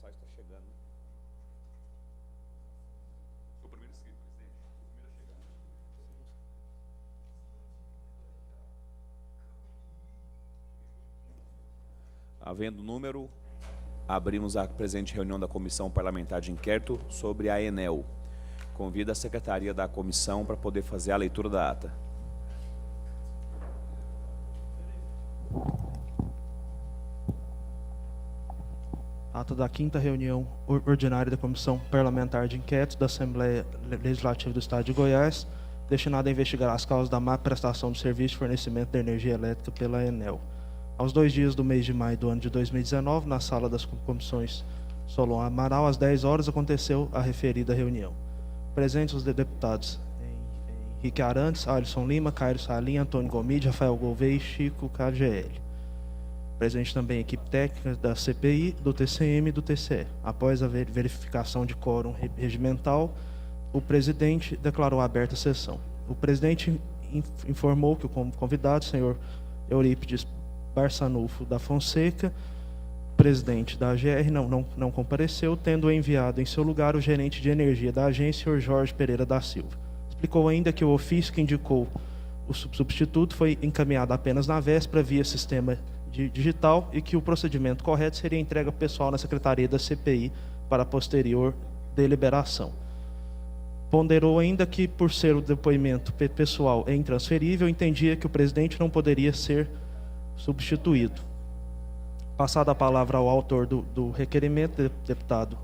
mensagem está chegando. O primeiro inscrito, presidente. O primeiro a chegar. Havendo número, abrimos a presente reunião da Comissão Parlamentar de Inquérito sobre a Enel. Convido a secretaria da comissão para poder fazer a leitura da ata. Ata da 5ª reunião ordinária da Comissão Parlamentar de Inquérito da Assembleia Legislativa do Estado de Goiás, destinada a investigar as causas da má prestação do serviço de fornecimento de energia elétrica pela Enel. Aos 2 dias do mês de maio do ano de 2019, na sala das comissões Solon Amaral, às 10 horas, aconteceu a referida reunião. Presentes os deputados Henrique Arantes, Alisson Lima, Cairo Salim, Antônio Gomide, Rafael Gouveia e Chico KGL. Presente também a equipe técnica da CPI, do TCM e do TCE. Após a verificação de quórum regimental, o presidente declarou aberta a sessão. O presidente informou que o convidado, senhor Eurípides Barçanufo da Fonseca, presidente da AGR, não compareceu, tendo enviado em seu lugar o gerente de energia da agência, senhor Jorge Pereira da Silva. Explicou ainda que o ofício que indicou o substituto foi encaminhado apenas na véspera via sistema digital e que o procedimento correto seria entregue ao pessoal na secretaria da CPI para posterior deliberação. Ponderou ainda que, por ser o depoimento pessoal e intransferível, entendia que o presidente não poderia ser substituído. Passada a palavra ao autor do requerimento, deputado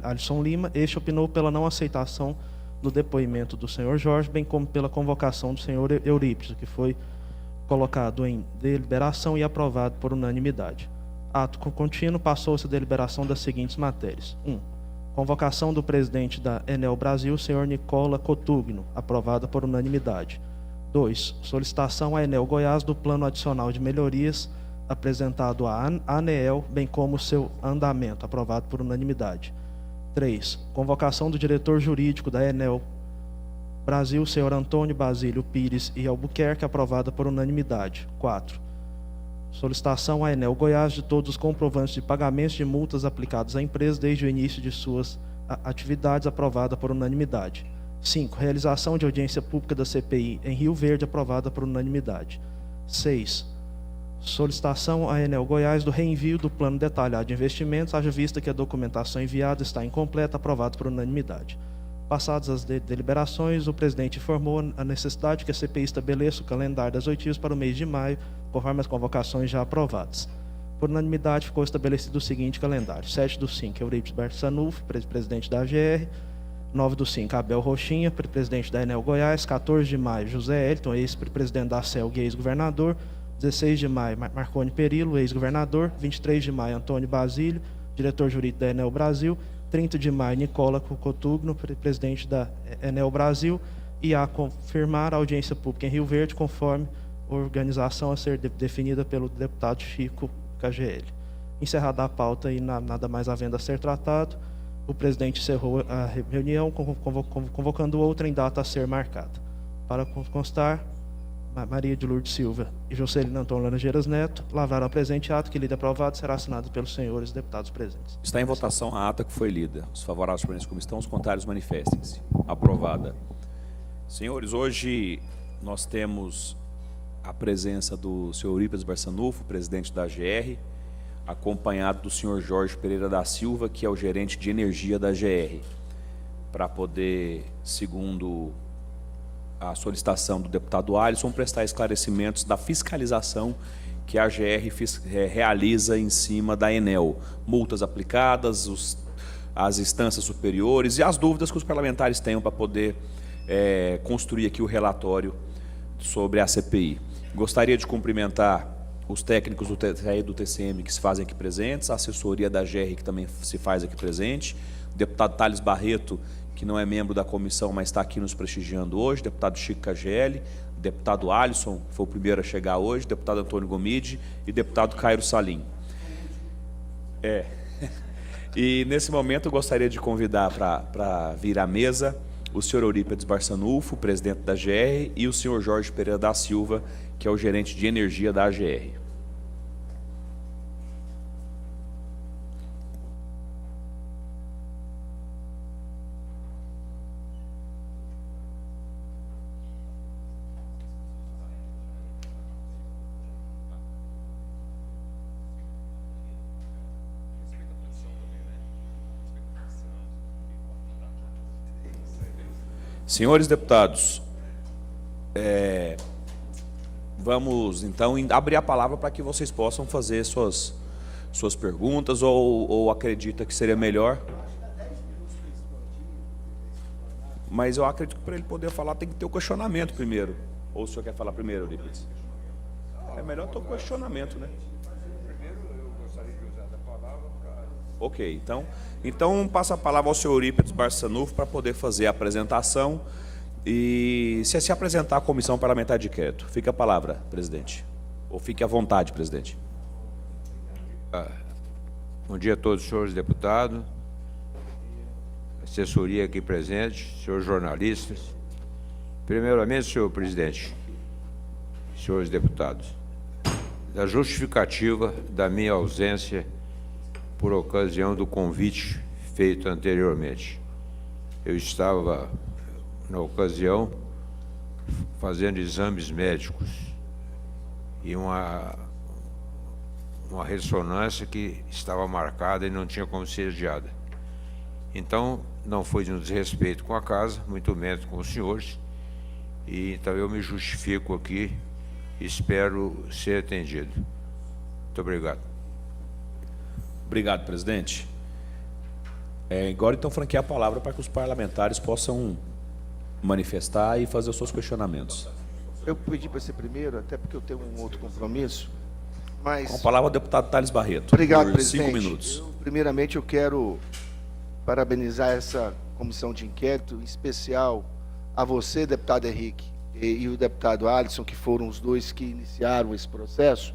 Alisson Lima, este opinou pela não aceitação do depoimento do senhor Jorge, bem como pela convocação do senhor Eurípides, que foi colocado em deliberação e aprovado por unanimidade. Ato contínuo, passou-se a deliberação das seguintes matérias. 1. Convocação do presidente da Enel Brasil, senhor Nicola Cotugno, aprovada por unanimidade. 2. Solicitação à Enel Goiás do plano adicional de melhorias apresentado à ANEEL, bem como seu andamento, aprovado por unanimidade. 3. Convocação do diretor jurídico da Enel Brasil, senhor Antônio Basílio Pires e Albuquerque, aprovada por unanimidade. 4. Solicitação à Enel Goiás de todos os comprovantes de pagamentos de multas aplicados à empresa desde o início de suas atividades, aprovada por unanimidade. 5. Realização de audiência pública da CPI em Rio Verde, aprovada por unanimidade. 6. Solicitação à Enel Goiás do reenvio do plano detalhado de investimentos, haja vista que a documentação enviada está incompleta, aprovado por unanimidade. Passadas as deliberações, o presidente informou a necessidade que a CPI estabeleça o calendário das oitivas para o mês de maio, conforme as convocações já aprovadas. Por unanimidade, ficou estabelecido o seguinte calendário: 7/5, Eurípides Barçanufo, presidente da AGR. 9/5, Abel Rochinha, presidente da Enel Goiás. 14 de maio, José Elton, ex-presidente da CELG e ex-governador. 16 de maio, Marconi Perillo, ex-governador. 23 de maio, Antônio Basílio, diretor jurídico da Enel Brasil. 30 de maio, Nicola Cotugno, presidente da Enel Brasil, e a confirmar a audiência pública em Rio Verde, conforme organização a ser definida pelo deputado Chico KGL. Encerrada a pauta e nada mais havendo a ser tratado, o presidente encerrou a reunião, convocando outra em data a ser marcada. Para constar, Maria de Lourdes Silva e Jocelina Antônio Laranjeiras Neto lavraram a presente ato, que lida aprovado será assinado pelos senhores deputados presentes. Está em votação a ata que foi lida. Os favoráveis permaneçam como estão, os contrários manifestem-se. Aprovada. Senhores, hoje nós temos a presença do senhor Eurípides Barçanufo, presidente da AGR, acompanhado do senhor Jorge Pereira da Silva, que é o gerente de energia da AGR, para poder, segundo a solicitação do deputado Alisson, prestar esclarecimentos da fiscalização que a AGR realiza em cima da Enel. Multas aplicadas, as instâncias superiores e as dúvidas que os parlamentares tenham para poder construir aqui o relatório sobre a CPI. Gostaria de cumprimentar os técnicos do TCE e do TCM que se fazem aqui presentes, a assessoria da AGR que também se faz aqui presente, o deputado Thales Barreto, que não é membro da comissão, mas está aqui nos prestigiando hoje, deputado Chico KGL, deputado Alisson, que foi o primeiro a chegar hoje, deputado Antônio Gomide e deputado Cairo Salim. E nesse momento eu gostaria de convidar para vir à mesa o senhor Eurípides Barçanufo, presidente da AGR, e o senhor Jorge Pereira da Silva, que é o gerente de energia da AGR. Senhores deputados, vamos então abrir a palavra para que vocês possam fazer suas perguntas ou acredita que seria melhor. Mas eu acredito que para ele poder falar tem que ter o questionamento primeiro. Ou o senhor quer falar primeiro, Eurípides? É melhor ter o questionamento, né? Primeiro, eu gostaria de usar a palavra para... Ok, então passa a palavra ao senhor Eurípides Barçanufo para poder fazer a apresentação e se apresentar à Comissão Parlamentar de Inquérito. Fica a palavra, presidente. Ou fique à vontade, presidente. Bom dia a todos os senhores deputados, assessoria aqui presente, senhores jornalistas. Primeiramente, senhor presidente, senhores deputados, da justificativa da minha ausência por ocasião do convite feito anteriormente. Eu estava, na ocasião, fazendo exames médicos e uma ressonância que estava marcada e não tinha como ser adiada. Então, não foi de um desrespeito com a casa, muito menos com os senhores, e então eu me justifico aqui e espero ser atendido. Muito obrigado. Obrigado, presidente. Agora, então, franquear a palavra para que os parlamentares possam manifestar e fazer os seus questionamentos. Eu pedi para ser primeiro, até porque eu tenho um outro compromisso. Mas... Com a palavra, o deputado Thales Barreto. Obrigado, por presidente. 5 minutos. Primeiramente, eu quero parabenizar essa comissão de inquérito, em especial a você, deputado Henrique, e o deputado Alisson, que foram os dois que iniciaram esse processo,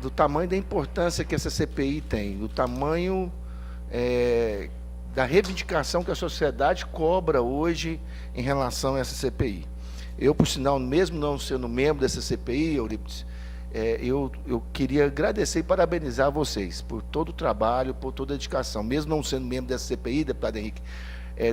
do tamanho da importância que essa CPI tem, do tamanho da reivindicação que a sociedade cobra hoje em relação a essa CPI. Eu, por sinal, mesmo não sendo membro dessa CPI, Eurípides, eu queria agradecer e parabenizar vocês por todo o trabalho, por toda a dedicação. Mesmo não sendo membro dessa CPI, deputado Henrique,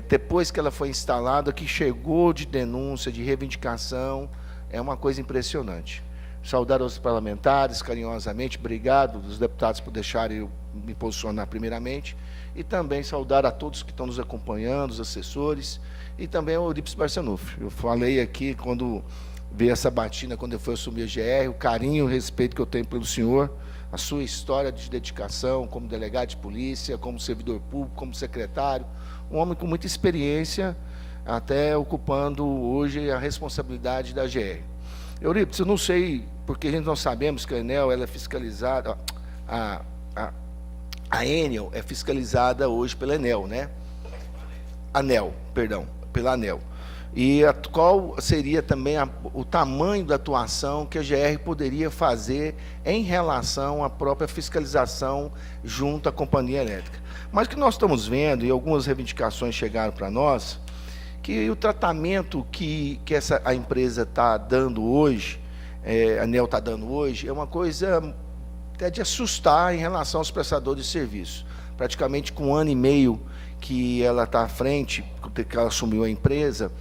depois que ela foi instalada, que chegou de denúncia, de reivindicação, é uma coisa impressionante. Saudar aos parlamentares carinhosamente, obrigado dos deputados por deixarem eu me posicionar primeiramente, e também saudar a todos que estão nos acompanhando, os assessores, e também ao Eurípides Barçanufo. Eu falei aqui, quando vi essa batina, quando eu fui assumir a GR, o carinho e o respeito que eu tenho pelo senhor, a sua história de dedicação como delegado de polícia, como servidor público, como secretário, um homem com muita experiência, até ocupando hoje a responsabilidade da GR. Eurípides, eu não sei, porque a gente não sabemos que a Enel ela é fiscalizada, a Enel é fiscalizada hoje pela Enel, né? ANEEL, perdão, pela ANEEL. E qual seria também o tamanho da atuação que a GR poderia fazer em relação à própria fiscalização junto à companhia elétrica. Mas o que nós estamos vendo, e algumas reivindicações chegaram para nós, que o tratamento que a empresa está dando hoje, a ANEEL está dando hoje, é uma coisa até de assustar em relação aos prestadores de serviço. Praticamente com 1 ano e meio que ela está à frente, que ela assumiu a empresa,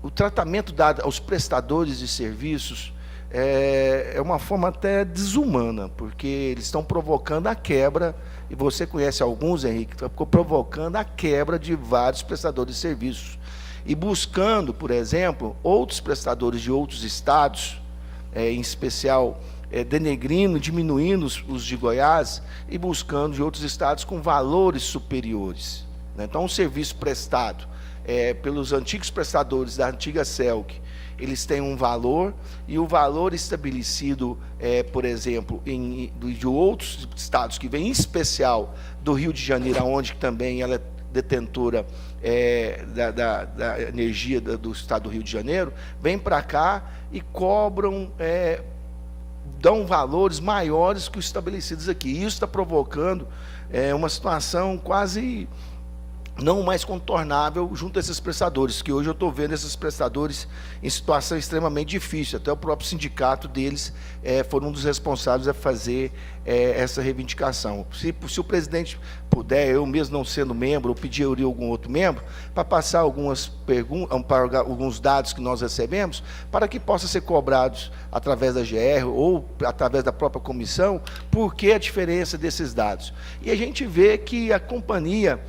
o tratamento dado aos prestadores de serviços é uma forma até desumana, porque eles estão provocando a quebra, e você conhece alguns, Henrique, ficou provocando a quebra de vários prestadores de serviços, e buscando, por exemplo, outros prestadores de outros estados, em especial denegrindo, diminuindo os de Goiás e buscando de outros estados com valores superiores. Então, um serviço prestado pelos antigos prestadores da antiga CELC, eles têm um valor, e o valor estabelecido, por exemplo, de outros estados, que vem em especial do Rio de Janeiro, onde também ela é detentora da energia do estado do Rio de Janeiro, vem para cá e cobram, dão valores maiores que os estabelecidos aqui. Isso está provocando uma situação quase não mais contornável junto a esses prestadores, que hoje eu estou vendo esses prestadores em situação extremamente difícil. Até o próprio sindicato deles foram um dos responsáveis a fazer essa reivindicação. Se o presidente puder, eu mesmo não sendo membro, ou pedir a algum outro membro, para passar alguns dados que nós recebemos, para que possa ser cobrados através da GR ou através da própria comissão, por que a diferença desses dados. E a gente vê que a companhia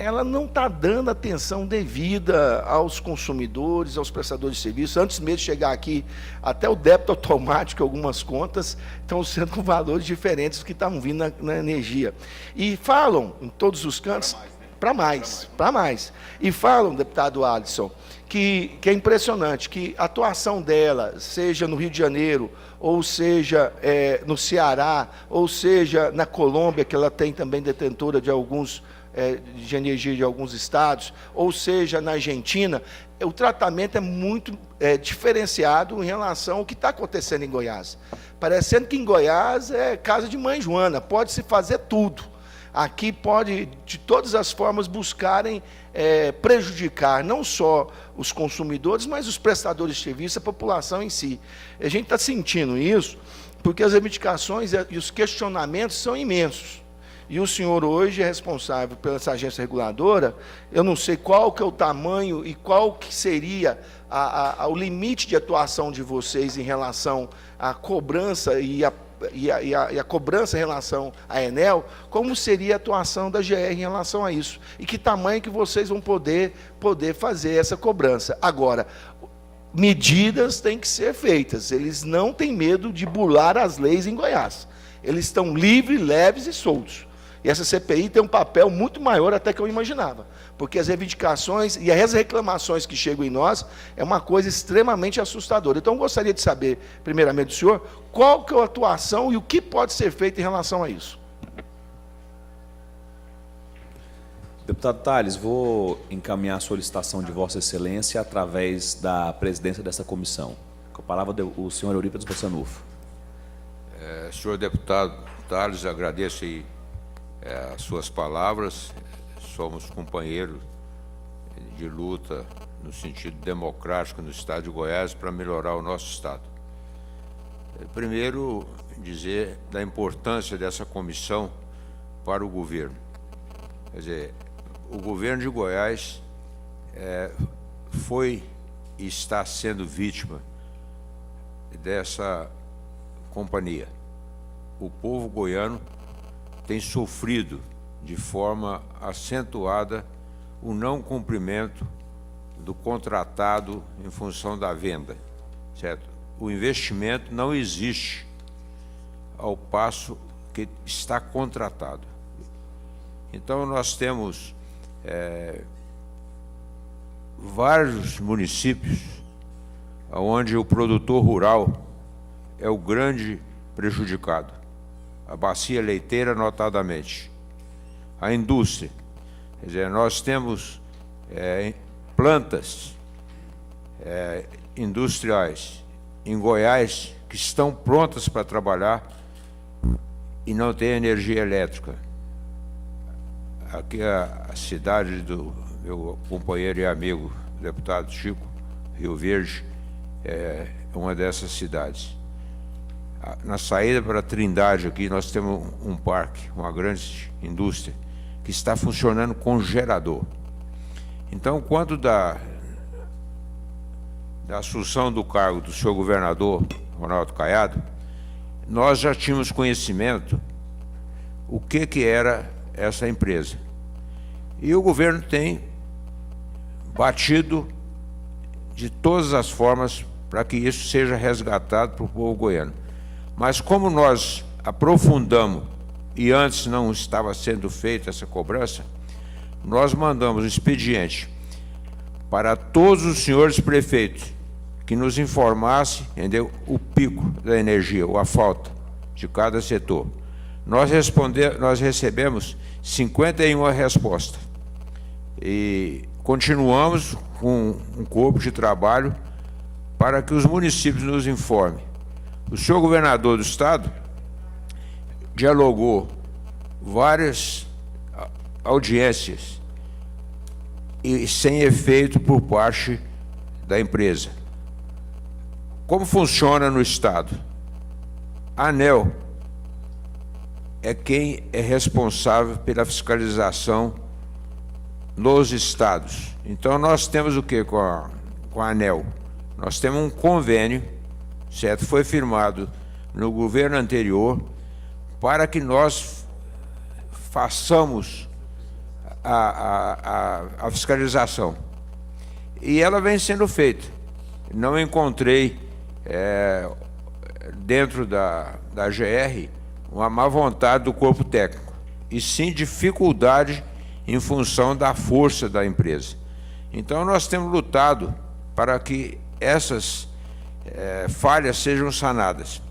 ela não está dando atenção devida aos consumidores, aos prestadores de serviço. Antes mesmo de chegar aqui, até o débito automático, algumas contas, estão sendo com valores diferentes do que estavam vindo na energia. E falam, em todos os cantos, para mais. E falam, deputado Alisson, que é impressionante, que a atuação dela, seja no Rio de Janeiro, ou seja no Ceará, ou seja na Colômbia, que ela tem também detentora de alguns de energia de alguns estados, ou seja na Argentina, o tratamento é muito diferenciado em relação ao que está acontecendo em Goiás. Parecendo que em Goiás é casa de mãe Joana, pode-se fazer tudo. Aqui pode, de todas as formas, buscarem prejudicar não só os consumidores, mas os prestadores de serviço, a população em si. A gente está sentindo isso porque as reivindicações e os questionamentos são imensos. E o senhor hoje é responsável pela essa agência reguladora. Eu não sei qual que é o tamanho e qual que seria o limite de atuação de vocês em relação à cobrança e a cobrança em relação à Enel, como seria a atuação da GR em relação a isso, e que tamanho que vocês vão poder fazer essa cobrança. Agora, medidas têm que ser feitas, eles não têm medo de burlar as leis em Goiás, eles estão livres, leves e soltos. E essa CPI tem um papel muito maior até que eu imaginava, porque as reivindicações e as reclamações que chegam em nós é uma coisa extremamente assustadora. Então, eu gostaria de saber, primeiramente do senhor, qual que é a atuação e o que pode ser feito em relação a isso. Deputado Tales, vou encaminhar a solicitação de Vossa Excelência através da presidência dessa comissão. Com a palavra, o senhor Eurípides Barçanufo. Senhor deputado Tales, agradeço aí as suas palavras. Somos companheiros de luta no sentido democrático no estado de Goiás para melhorar o nosso estado. Primeiro, dizer da importância dessa comissão para o governo. Quer dizer, o governo de Goiás foi e está sendo vítima dessa companhia. O povo goiano tem sofrido de forma acentuada o não cumprimento do contratado em função da venda, certo? O investimento não existe ao passo que está contratado. Então, nós temos vários municípios onde o produtor rural é o grande prejudicado. A bacia leiteira, notadamente. A indústria. Quer dizer, nós temos plantas industriais em Goiás que estão prontas para trabalhar e não tem energia elétrica. Aqui a cidade do meu companheiro e amigo, deputado Chico, Rio Verde, é uma dessas cidades. Na saída para Trindade aqui, nós temos um parque, uma grande indústria, que está funcionando com gerador. Então, quando da assunção do cargo do senhor governador, Ronaldo Caiado, nós já tínhamos conhecimento o que era essa empresa. E o governo tem batido de todas as formas para que isso seja resgatado para o povo goiano. Mas como nós aprofundamos e antes não estava sendo feita essa cobrança, nós mandamos um expediente para todos os senhores prefeitos que nos informassem, entendeu, o pico da energia, ou a falta de cada setor. Nós recebemos 51 respostas e continuamos com um corpo de trabalho para que os municípios nos informem. O senhor governador do estado dialogou várias audiências e sem efeito por parte da empresa. Como funciona no estado? A ANEEL é quem é responsável pela fiscalização nos estados. Então, nós temos o que com a ANEEL? Nós temos um convênio, certo? Foi firmado no governo anterior para que nós façamos a fiscalização. E ela vem sendo feita. Não encontrei dentro da GR uma má vontade do corpo técnico, e sim dificuldade em função da força da empresa. Então nós temos lutado para que essas falhas sejam sanadas.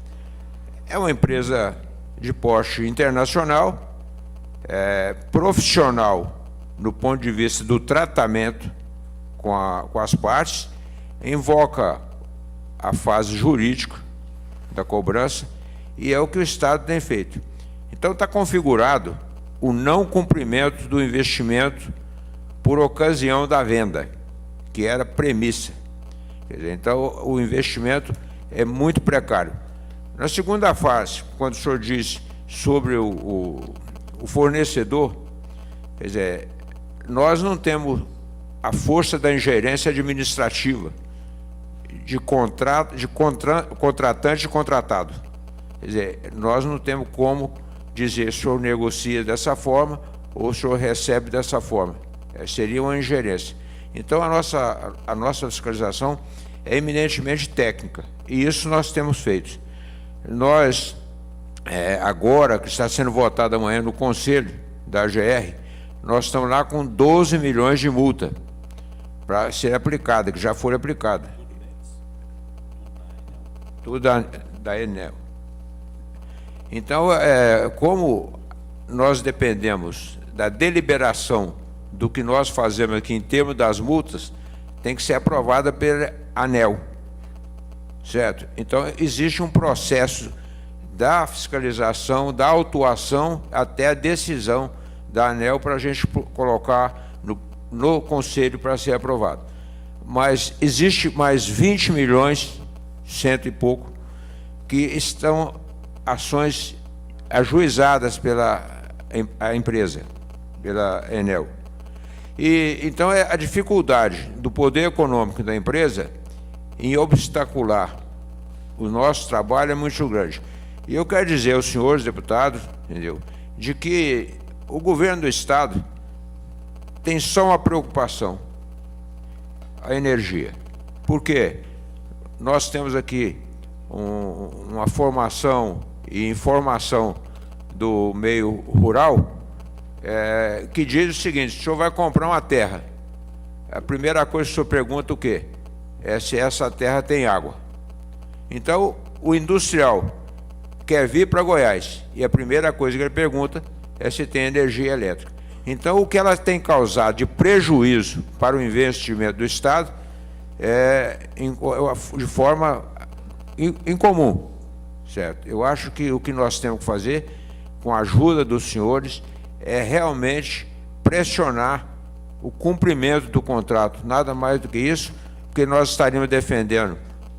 É uma empresa de porte internacional, profissional no ponto de vista do tratamento com as partes, invoca a fase jurídica da cobrança, e é o que o Estado tem feito. Então está configurado o não cumprimento do investimento por ocasião da venda, que era premissa. Quer dizer, então o investimento é muito precário. Na segunda fase, quando o senhor disse sobre o fornecedor, quer dizer, nós não temos a força da ingerência administrativa de contratante e contratado. Quer dizer, nós não temos como dizer se o senhor negocia dessa forma ou o senhor recebe dessa forma. Seria uma ingerência. Então, a nossa fiscalização é eminentemente técnica, e isso nós temos feito. Nós, agora, que está sendo votado amanhã no Conselho da GR, nós estamos lá com 12 milhões de multa para ser aplicada, que já foi aplicada. Tudo da Enel. Então, como nós dependemos da deliberação do que nós fazemos aqui em termos das multas, tem que ser aprovada pela ANEEL, certo? Então, existe um processo da fiscalização, da autuação, até a decisão da ANEEL para a gente colocar no Conselho para ser aprovado. Mas existe mais 20 milhões, cento e pouco, que estão ações ajuizadas pela a empresa, pela Enel. E então a dificuldade do poder econômico da empresa em obstacular o nosso trabalho é muito grande. E eu quero dizer aos senhores deputados, entendeu, de que o governo do Estado tem só uma preocupação: a energia. Por quê? Nós temos aqui uma formação e informação do meio rural que diz o seguinte: o senhor vai comprar uma terra, a primeira coisa que o senhor pergunta o quê? É se essa terra tem água. Então, o industrial quer vir para Goiás, e a primeira coisa que ele pergunta é se tem energia elétrica. Então, o que ela tem causado de prejuízo para o investimento do Estado de forma incomum, certo? Eu acho que o que nós temos que fazer, com a ajuda dos senhores, é realmente pressionar o cumprimento do contrato, nada mais do que isso, porque nós estaríamos defendendo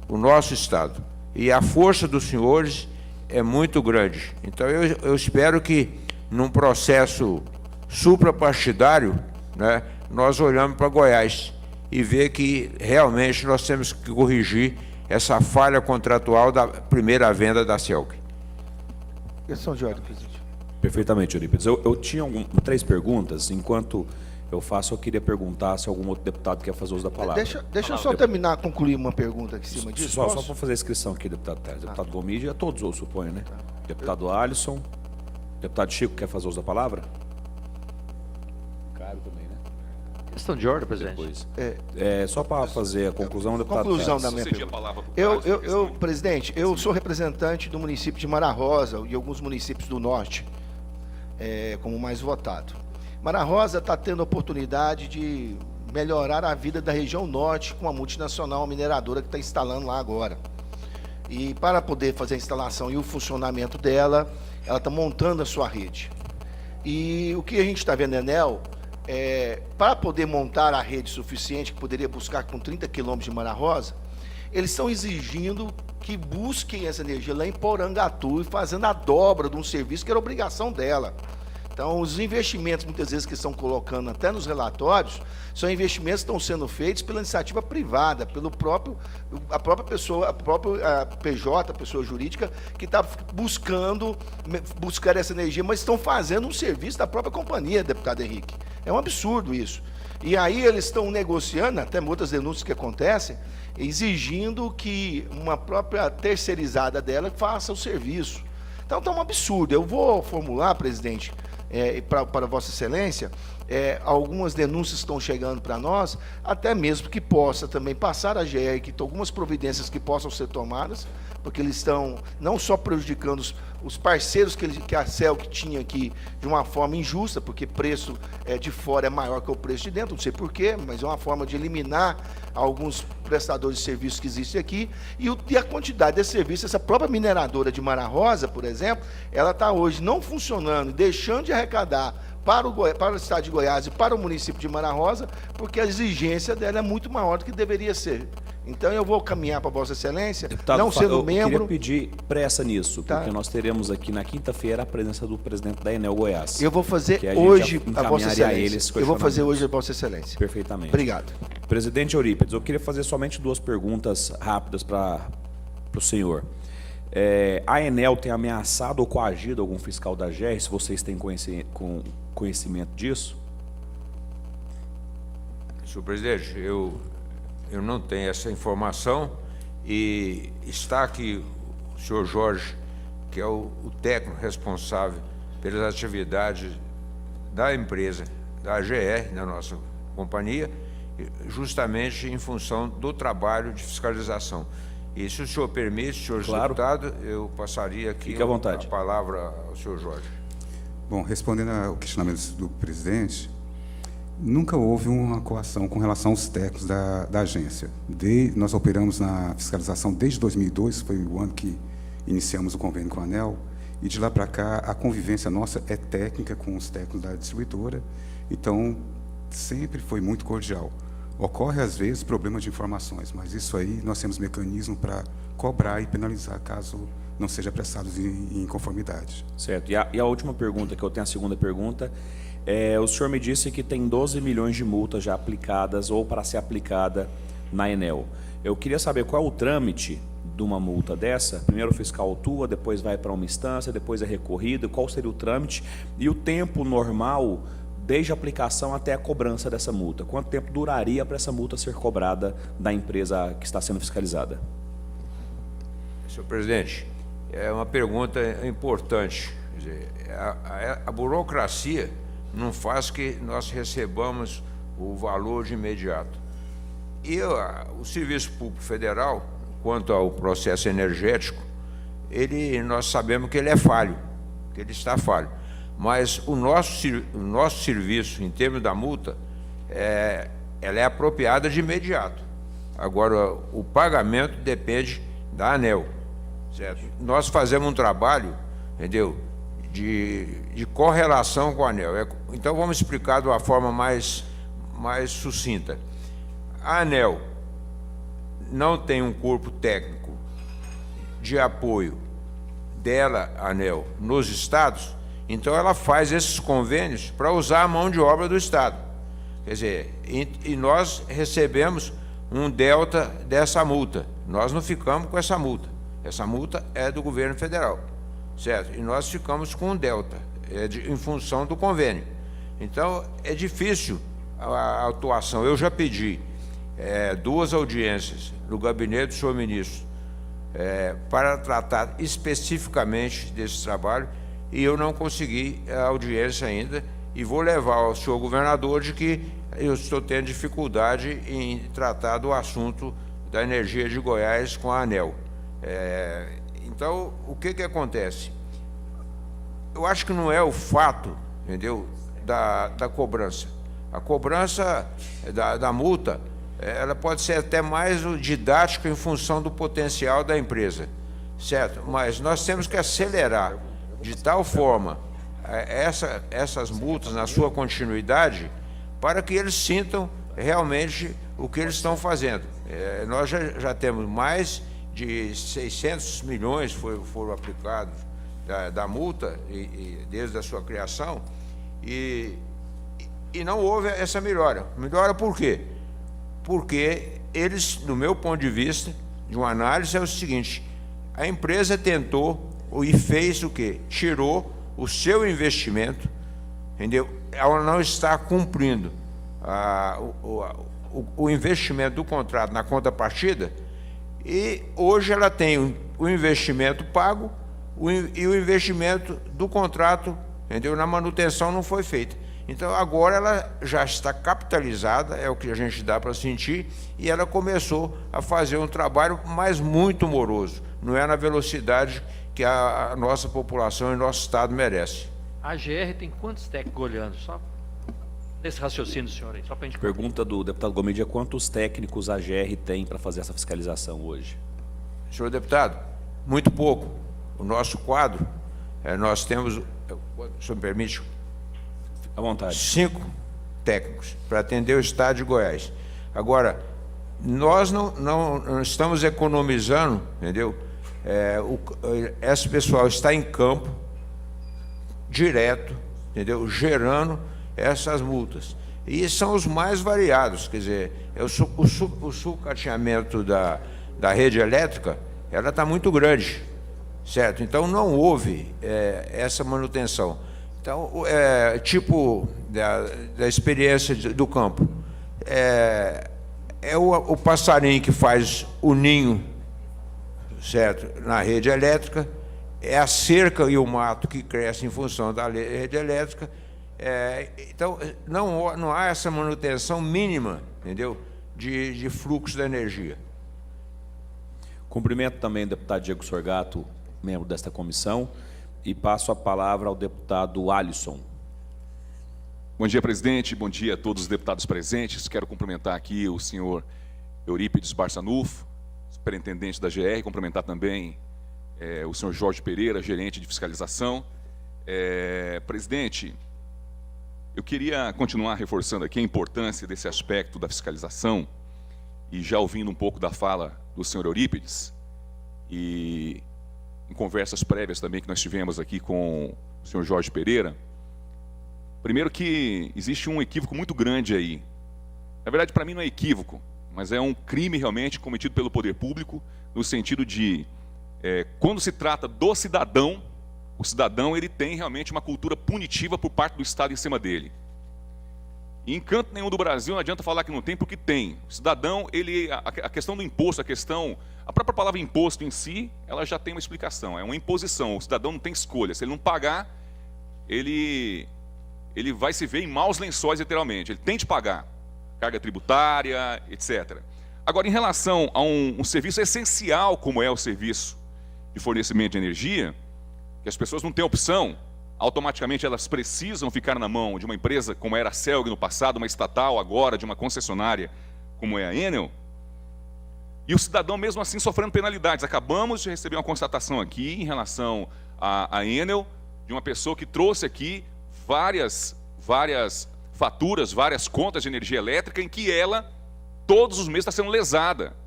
o nosso Estado. E a força dos senhores é muito grande. Então, eu espero que, num processo suprapartidário, né, nós olhamos para Goiás e ver que realmente nós temos que corrigir essa falha contratual da primeira venda da CELC. Questão de ordem, presidente. Perfeitamente, Eurípides. Eu tinha 3 perguntas. Enquanto eu faço, eu queria perguntar se algum outro deputado quer fazer uso da palavra. Deixa eu só terminar, concluir uma pergunta aqui em cima disso. Só para fazer a inscrição aqui, deputado Teres. Deputado Gomide, a todos, eu suponho, né? Deputado Alisson. Deputado Chico, quer fazer uso da palavra? Caro também, né? Questão de ordem, presidente. Depois. Só para fazer a conclusão, deputado Conclusão Teres. da minha pergunta. Presidente, eu sou representante do município de Mara Rosa e alguns municípios do norte, como mais votado. Mara Rosa está tendo a oportunidade de melhorar a vida da região norte com a multinacional mineradora que está instalando lá agora. E para poder fazer a instalação e o funcionamento dela, ela está montando a sua rede. E o que a gente está vendo, Enel, para poder montar a rede suficiente, que poderia buscar com 30 quilômetros de Mara Rosa, eles estão exigindo que busquem essa energia lá em Porangatu e fazendo a dobra de um serviço que era obrigação dela. Então, os investimentos, muitas vezes, que estão colocando até nos relatórios, são investimentos que estão sendo feitos pela iniciativa privada, a própria pessoa, a própria PJ, a pessoa jurídica, que está buscar essa energia, mas estão fazendo um serviço da própria companhia, deputado Henrique. É um absurdo isso. E aí eles estão negociando, até muitas denúncias que acontecem, exigindo que uma própria terceirizada dela faça o serviço. Então, está um absurdo. Eu vou formular, presidente, para Vossa Excelência, algumas denúncias estão chegando para nós, até mesmo que possa também passar a GR, que tem algumas providências que possam ser tomadas, porque eles estão não só prejudicando os parceiros que a CELC tinha aqui de uma forma injusta, porque preço de fora é maior que o preço de dentro, não sei porquê, mas é uma forma de eliminar alguns prestadores de serviços que existem aqui, e a quantidade de serviços, essa própria mineradora de Mara Rosa, por exemplo, ela está hoje não funcionando, deixando de arrecadar para o estado de Goiás e para o município de Mara Rosa, porque a exigência dela é muito maior do que deveria ser. Então, eu vou caminhar para Vossa Excelência, Deputado, não sendo eu membro... queria pedir pressa nisso, Tá. porque nós teremos aqui na quinta-feira a presença do presidente da Enel Goiás. Eu vou fazer que a gente hoje já a Vossa encaminharia a ele Excelência. esses Eu vou fazer questionamentos. hoje a Vossa Excelência. Perfeitamente. Obrigado. Presidente Eurípides, eu queria fazer somente 2 perguntas rápidas para o senhor. A Enel tem ameaçado ou coagido algum fiscal da GR, se vocês têm conhecimento disso? Senhor presidente, eu não tenho essa informação, e está aqui o senhor Jorge, que é o técnico responsável pelas atividades da empresa, da GR, da nossa companhia, justamente em função do trabalho de fiscalização. E se o senhor permite, senhor Claro. deputado, eu passaria aqui Fique à vontade. a palavra ao senhor Jorge. Bom, respondendo ao questionamento do presidente, nunca houve uma coação com relação aos técnicos da agência. Nós operamos na fiscalização desde 2002, foi o ano que iniciamos o convênio com a ANEEL, e de lá para cá a convivência nossa é técnica com os técnicos da distribuidora, então sempre foi muito cordial. Ocorre, às vezes, problemas de informações, mas isso aí nós temos mecanismo para cobrar e penalizar caso não seja prestado em conformidade. Certo. E a última pergunta, que eu tenho a segunda pergunta, o senhor me disse que tem 12 milhões de multas já aplicadas ou para ser aplicada na Enel. Eu queria saber qual é o trâmite de uma multa dessa. Primeiro o fiscal autua, depois vai para uma instância, depois é recorrido. Qual seria o trâmite e o tempo normal desde a aplicação até a cobrança dessa multa? Quanto tempo duraria para essa multa ser cobrada da empresa que está sendo fiscalizada? Senhor presidente, é uma pergunta importante. Quer dizer, a burocracia não faz que nós recebamos o valor de imediato. E o Serviço Público Federal, quanto ao processo energético, nós sabemos que ele é falho, que ele está falho. Mas o nosso serviço, em termos da multa, ela é apropriada de imediato. Agora, o pagamento depende da ANEEL, certo? Nós fazemos um trabalho, entendeu, de correlação com a ANEEL. Então, vamos explicar de uma forma mais sucinta. A ANEEL não tem um corpo técnico de apoio dela, a ANEEL, nos estados, então ela faz esses convênios para usar a mão de obra do estado. Quer dizer, e nós recebemos um delta dessa multa. Nós não ficamos com essa multa. Essa multa é do governo federal, certo? E nós ficamos com um delta, em função do convênio. Então, é difícil a atuação. Eu já pedi 2 audiências no gabinete do senhor ministro para tratar especificamente desse trabalho, e eu não consegui a audiência ainda, e vou levar ao senhor governador de que eu estou tendo dificuldade em tratar do assunto da energia de Goiás com a ANEEL. Então, o que acontece? Eu acho que não é o fato, entendeu, da cobrança. A cobrança da multa, ela pode ser até mais didática em função do potencial da empresa, certo? Mas nós temos que acelerar de tal forma essas multas na sua continuidade, para que eles sintam realmente o que eles estão fazendo. Nós já temos mais de 600 milhões foram aplicados da multa desde a sua criação, E não houve essa melhora. Melhora por quê? Porque eles, do meu ponto de vista, de uma análise, é o seguinte: a empresa tentou e fez o quê? Tirou o seu investimento, entendeu? Ela não está cumprindo o investimento do contrato na contrapartida, e hoje ela tem o investimento pago e o investimento do contrato, entendeu? Na manutenção não foi feita. Então agora ela já está capitalizada, é o que a gente dá para sentir, e ela começou a fazer um trabalho, mas muito moroso, não é na velocidade que a nossa população e nosso estado merece. A GR tem quantos técnicos olhando? Só nesse raciocínio do senhor aí, só para a gente... Pergunta do deputado Gomedia: quantos técnicos a GR tem para fazer essa fiscalização hoje? Senhor deputado, muito pouco. O nosso quadro, nós temos, o senhor me permite? À vontade. 5 técnicos para atender o estado de Goiás. Agora, nós não estamos economizando, entendeu? Esse pessoal está em campo, direto, entendeu? Gerando essas multas. E são os mais variados, quer dizer, o sucateamento da rede elétrica, ela está muito grande, certo? Então não houve essa manutenção. Então, tipo da experiência do campo, o passarinho que faz o ninho, certo, na rede elétrica, é a cerca e o mato que cresce em função da rede elétrica. Então, não há essa manutenção mínima, entendeu, de fluxo da energia. Cumprimento também o deputado Diego Sorgato, membro desta comissão, e passo a palavra ao deputado Alisson. Bom dia, presidente. Bom dia a todos os deputados presentes. Quero cumprimentar aqui o senhor Eurípides Barçanufo, superintendente da GR, cumprimentar também o senhor Jorge Pereira, gerente de fiscalização. Presidente, eu queria continuar reforçando aqui a importância desse aspecto da fiscalização, e já ouvindo um pouco da fala do senhor Eurípides, e em conversas prévias também que nós tivemos aqui com o senhor Jorge Pereira. Primeiro que existe um equívoco muito grande aí. Na verdade, para mim não é equívoco, mas é um crime realmente cometido pelo poder público, no sentido de, quando se trata do cidadão, o cidadão ele tem realmente uma cultura punitiva por parte do Estado em cima dele. E em canto nenhum do Brasil não adianta falar que não tem, porque tem. O cidadão, a questão do imposto, a própria palavra imposto em si, ela já tem uma explicação, é uma imposição. O cidadão não tem escolha. Se ele não pagar, ele vai se ver em maus lençóis, literalmente. Ele tem de pagar carga tributária, etc. Agora, em relação a um serviço essencial, como é o serviço de fornecimento de energia, que as pessoas não têm opção, automaticamente elas precisam ficar na mão de uma empresa como era a CELG no passado, uma estatal agora, de uma concessionária como é a Enel, e o cidadão mesmo assim sofrendo penalidades. Acabamos de receber uma constatação aqui em relação à Enel, de uma pessoa que trouxe aqui várias faturas, várias contas de energia elétrica, em que ela, todos os meses, está sendo lesada.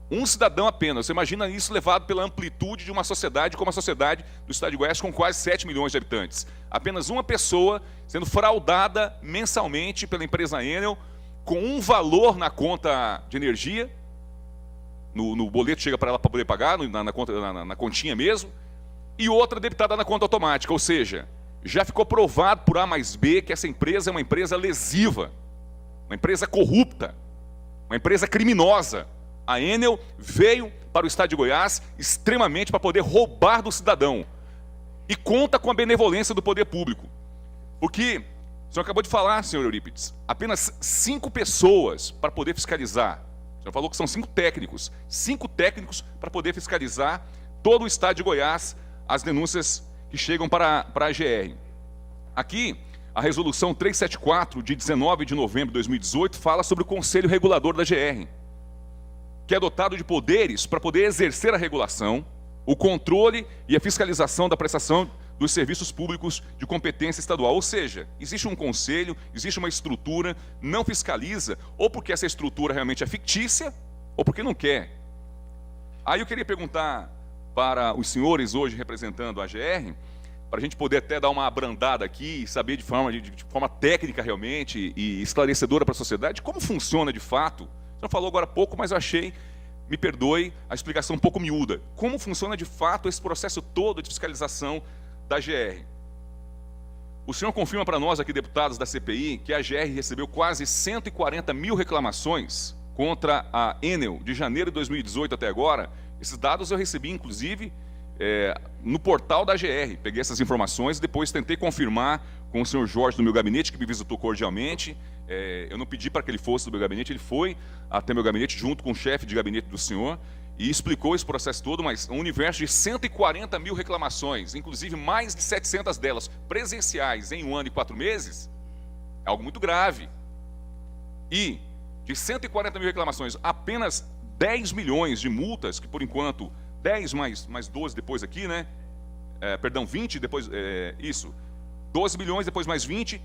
Um cidadão apenas. Você imagina isso levado pela amplitude de uma sociedade como a sociedade do Estado de Goiás, com quase 7 milhões de habitantes. Apenas uma pessoa sendo fraudada mensalmente pela empresa Enel, com um valor na conta de energia, no boleto chega para ela para poder pagar, na continha mesmo, e outra debitada na conta automática. Ou seja, já ficou provado por A mais B que essa empresa é uma empresa lesiva, uma empresa corrupta, uma empresa criminosa. A Enel veio para o Estado de Goiás extremamente para poder roubar do cidadão, e conta com a benevolência do poder público. Porque, o senhor acabou de falar, senhor Eurípides, apenas 5 pessoas para poder fiscalizar. O senhor falou que são 5 técnicos. 5 técnicos para poder fiscalizar todo o Estado de Goiás, as denúncias que chegam para a GR. Aqui, a resolução 374, de 19 de novembro de 2018, fala sobre o Conselho Regulador da GR, que é dotado de poderes para poder exercer a regulação, o controle e a fiscalização da prestação dos serviços públicos de competência estadual. Ou seja, existe um conselho, existe uma estrutura, não fiscaliza, ou porque essa estrutura realmente é fictícia, ou porque não quer. Aí eu queria perguntar para os senhores hoje representando a GR, para a gente poder até dar uma abrandada aqui, saber de forma técnica realmente e esclarecedora para a sociedade, como funciona de fato. Você falou agora há pouco, mas eu achei, me perdoe, a explicação um pouco miúda. Como funciona de fato esse processo todo de fiscalização da GR? O senhor confirma para nós aqui, deputados da CPI, que a GR recebeu quase 140 mil reclamações contra a Enel de janeiro de 2018 até agora. Esses dados eu recebi, inclusive, no portal da GR. Peguei essas informações e depois tentei confirmar com o senhor Jorge do meu gabinete, que me visitou cordialmente. Eu não pedi para que ele fosse do meu gabinete, ele foi até meu gabinete junto com o chefe de gabinete do senhor e explicou esse processo todo, mas um universo de 140 mil reclamações, inclusive mais de 700 delas presenciais em 1 ano e 4 meses, é algo muito grave. E de 140 mil reclamações, apenas 10 milhões de multas, que por enquanto 10 mais 12 depois aqui, né? 20 depois, 12 milhões depois mais 20,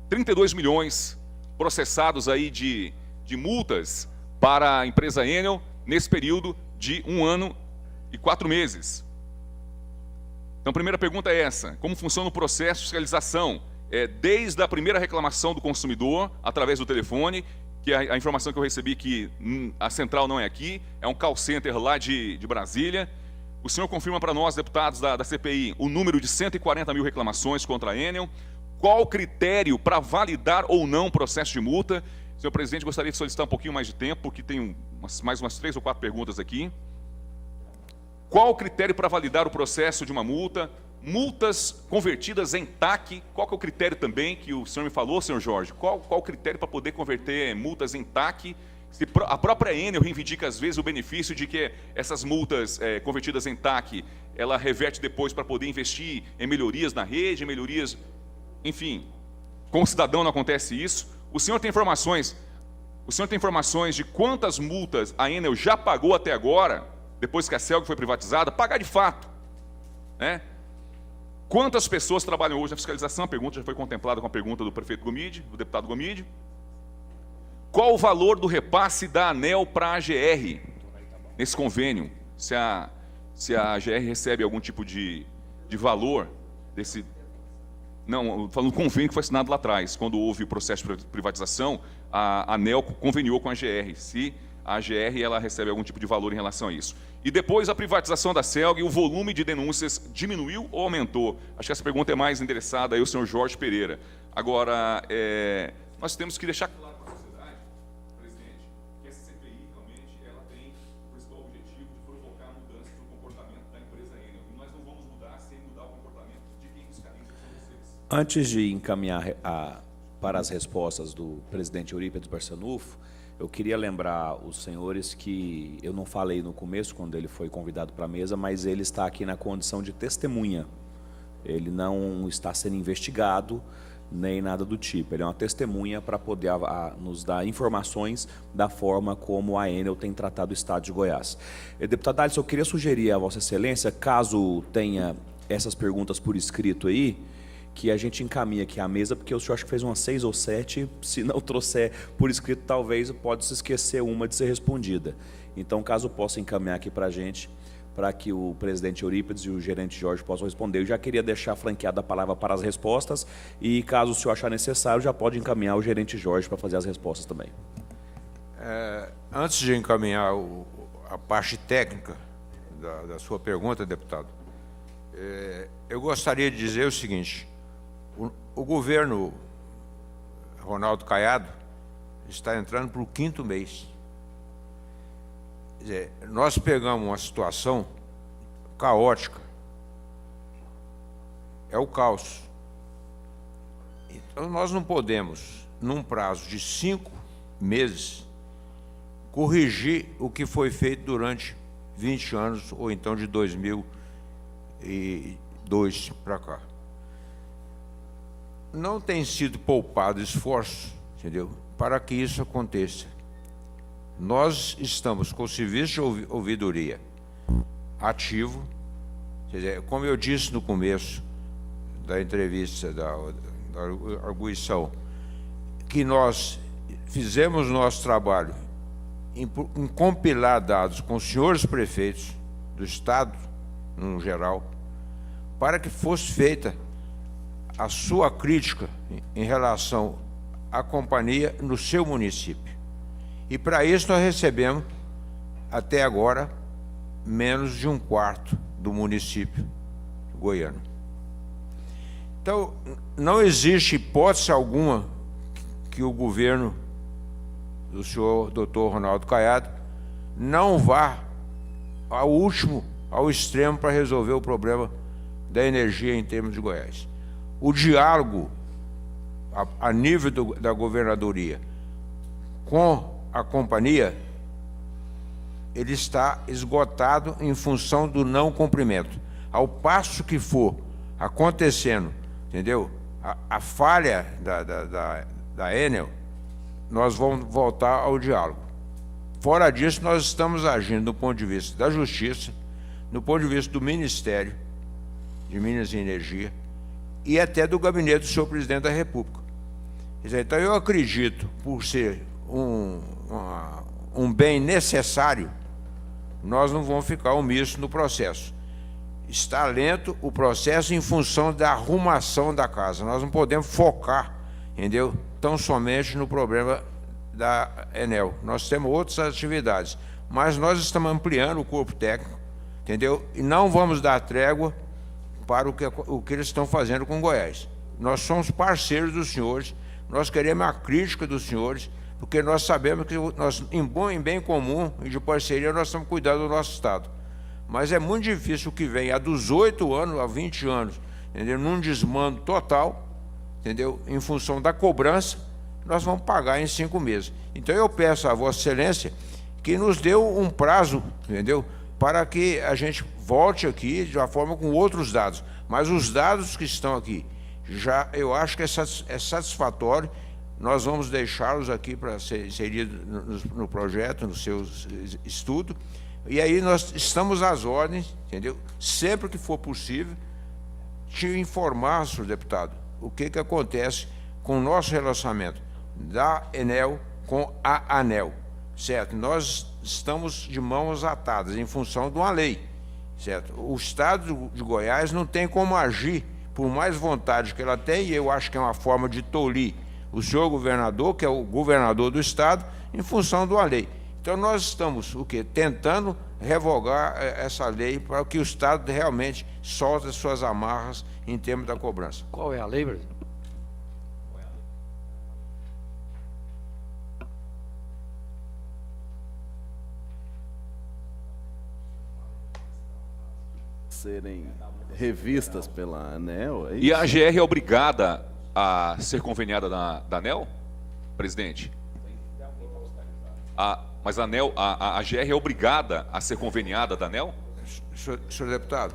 32 milhões processados aí de multas para a empresa Enel nesse período de 1 ano e 4 meses. Então a primeira pergunta é essa: como funciona o processo de fiscalização? Desde a primeira reclamação do consumidor, através do telefone, que a informação que eu recebi que a central não é aqui, é um call center lá de Brasília. O senhor confirma para nós, deputados da CPI, o número de 140 mil reclamações contra a Enel. Qual o critério para validar ou não o processo de multa? Senhor presidente, gostaria de solicitar um pouquinho mais de tempo, porque tem mais umas 3 ou 4 perguntas aqui. Qual o critério para validar o processo de uma multa? Multas convertidas em TAC, qual que é o critério também que o senhor me falou, senhor Jorge? Qual o critério para poder converter multas em TAC? Se a própria Enel reivindica às vezes o benefício de que essas multas convertidas em TAC, ela reverte depois para poder investir em melhorias na rede, melhorias... Enfim, com o cidadão não acontece isso. O senhor tem informações de quantas multas a Enel já pagou até agora, depois que a CELG foi privatizada? Pagar de fato, né? Quantas pessoas trabalham hoje na fiscalização? A pergunta já foi contemplada com a pergunta do prefeito Gomide, do deputado Gomide. Qual o valor do repasse da ANEEL para a AGR nesse convênio? Se a AGR recebe algum tipo de valor desse... Não, falando do convênio que foi assinado lá atrás, quando houve o processo de privatização, a ANEEL conveniou com a AGR, se a AGR ela recebe algum tipo de valor em relação a isso. E depois a privatização da CELG, o volume de denúncias diminuiu ou aumentou? Acho que essa pergunta é mais endereçada aí ao senhor Jorge Pereira. Agora, nós temos que deixar claro para a sociedade, presidente, que essa CPI realmente ela tem o principal objetivo de provocar mudanças no comportamento da empresa Enel. E nós não vamos mudar sem mudar o comportamento de quem fiscaliza são vocês. Antes de encaminhar para as respostas do presidente Eurípides Barçanufo, eu queria lembrar os senhores que eu não falei no começo, quando ele foi convidado para a mesa, mas ele está aqui na condição de testemunha. Ele não está sendo investigado, nem nada do tipo. Ele é uma testemunha para poder nos dar informações da forma como a Enel tem tratado o Estado de Goiás. Deputado Alisson, eu queria sugerir a Vossa Excelência, caso tenha essas perguntas por escrito aí, que a gente encaminha aqui à mesa, porque o senhor acho que fez umas 6 ou 7, se não trouxer por escrito, talvez pode se esquecer uma de ser respondida. Então, caso possa encaminhar aqui para a gente, para que o presidente Eurípides e o gerente Jorge possam responder. Eu já queria deixar franqueada a palavra para as respostas, e caso o senhor achar necessário, já pode encaminhar o gerente Jorge para fazer as respostas também. Antes de encaminhar a parte técnica da sua pergunta, deputado, eu gostaria de dizer o seguinte: o governo Ronaldo Caiado está entrando para o 5º mês. Quer dizer, nós pegamos uma situação caótica. É o caos. Então, nós não podemos, num prazo de 5 meses, corrigir o que foi feito durante 20 anos, ou então de 2002 para cá. Não tem sido poupado esforço, entendeu, para que isso aconteça. Nós estamos com o serviço de ouvidoria ativo, quer dizer, como eu disse no começo da entrevista, da arguição, que nós fizemos nosso trabalho em compilar dados com os senhores prefeitos do Estado, no geral, para que fosse feita a sua crítica em relação à companhia no seu município. E para isso nós recebemos, até agora, menos de 1/4 do município goiano. Então, não existe hipótese alguma que o governo do senhor Dr. Ronaldo Caiado não vá ao extremo para resolver o problema da energia em termos de Goiás. O diálogo a nível da governadoria com a companhia, ele está esgotado em função do não cumprimento. Ao passo que for acontecendo, entendeu? A falha da Enel, nós vamos voltar ao diálogo. Fora disso, nós estamos agindo do ponto de vista da Justiça, do ponto de vista do Ministério de Minas e Energia e até do gabinete do senhor presidente da República. Quer dizer, então, eu acredito, por ser um bem necessário, nós não vamos ficar omissos no processo. Está lento o processo em função da arrumação da casa. Nós não podemos focar, entendeu? Tão somente no problema da Enel. Nós temos outras atividades, mas nós estamos ampliando o corpo técnico, entendeu? E não vamos dar trégua para o que eles estão fazendo com Goiás. Nós somos parceiros dos senhores, nós queremos a crítica dos senhores, porque nós sabemos que nós, em bem comum e de parceria, nós estamos cuidando do nosso Estado. Mas é muito difícil o que vem há 18 anos, há 20 anos, entendeu? Num desmando total, entendeu? Em função da cobrança, nós vamos pagar em 5 meses. Então eu peço a Vossa Excelência que nos dê um prazo, entendeu? Para que a gente volte aqui de uma forma com outros dados. Mas os dados que estão aqui, já eu acho que é satisfatório. Nós vamos deixá-los aqui para ser inseridos no projeto, no seu estudo. E aí nós estamos às ordens, entendeu? Sempre que for possível, te informar, senhor deputado, o que acontece com o nosso relacionamento da Enel com a ANEEL, certo? Nós estamos de mãos atadas em função de uma lei, certo? O Estado de Goiás não tem como agir, por mais vontade que ela tem, e eu acho que é uma forma de tolir o senhor governador, que é o governador do Estado, em função de uma lei. Então nós estamos, tentando revogar essa lei para que o Estado realmente solte as suas amarras em termos da cobrança. Qual é a lei, presidente? Serem revistas pela ANEEL, é isso? E a AGR é obrigada a ser conveniada da ANEEL, presidente? Mas a AGR é obrigada a ser conveniada da ANEEL? Senhor deputado,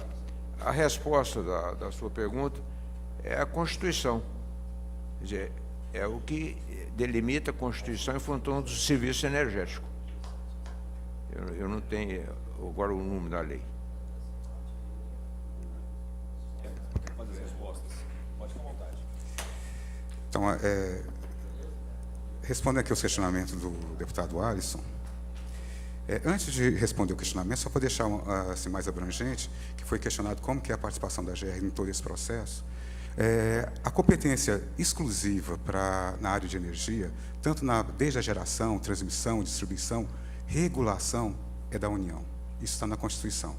a resposta da sua pergunta é a Constituição. Quer dizer, é o que delimita a Constituição em função do serviço energético. Eu não tenho agora o número da lei. Então, respondendo aqui aos questionamentos do deputado Alisson, antes de responder o questionamento, só para deixar assim, mais abrangente, que foi questionado como que é a participação da GR em todo esse processo, a competência exclusiva na área de energia, tanto desde a geração, transmissão, distribuição, regulação, é da União. Isso está na Constituição.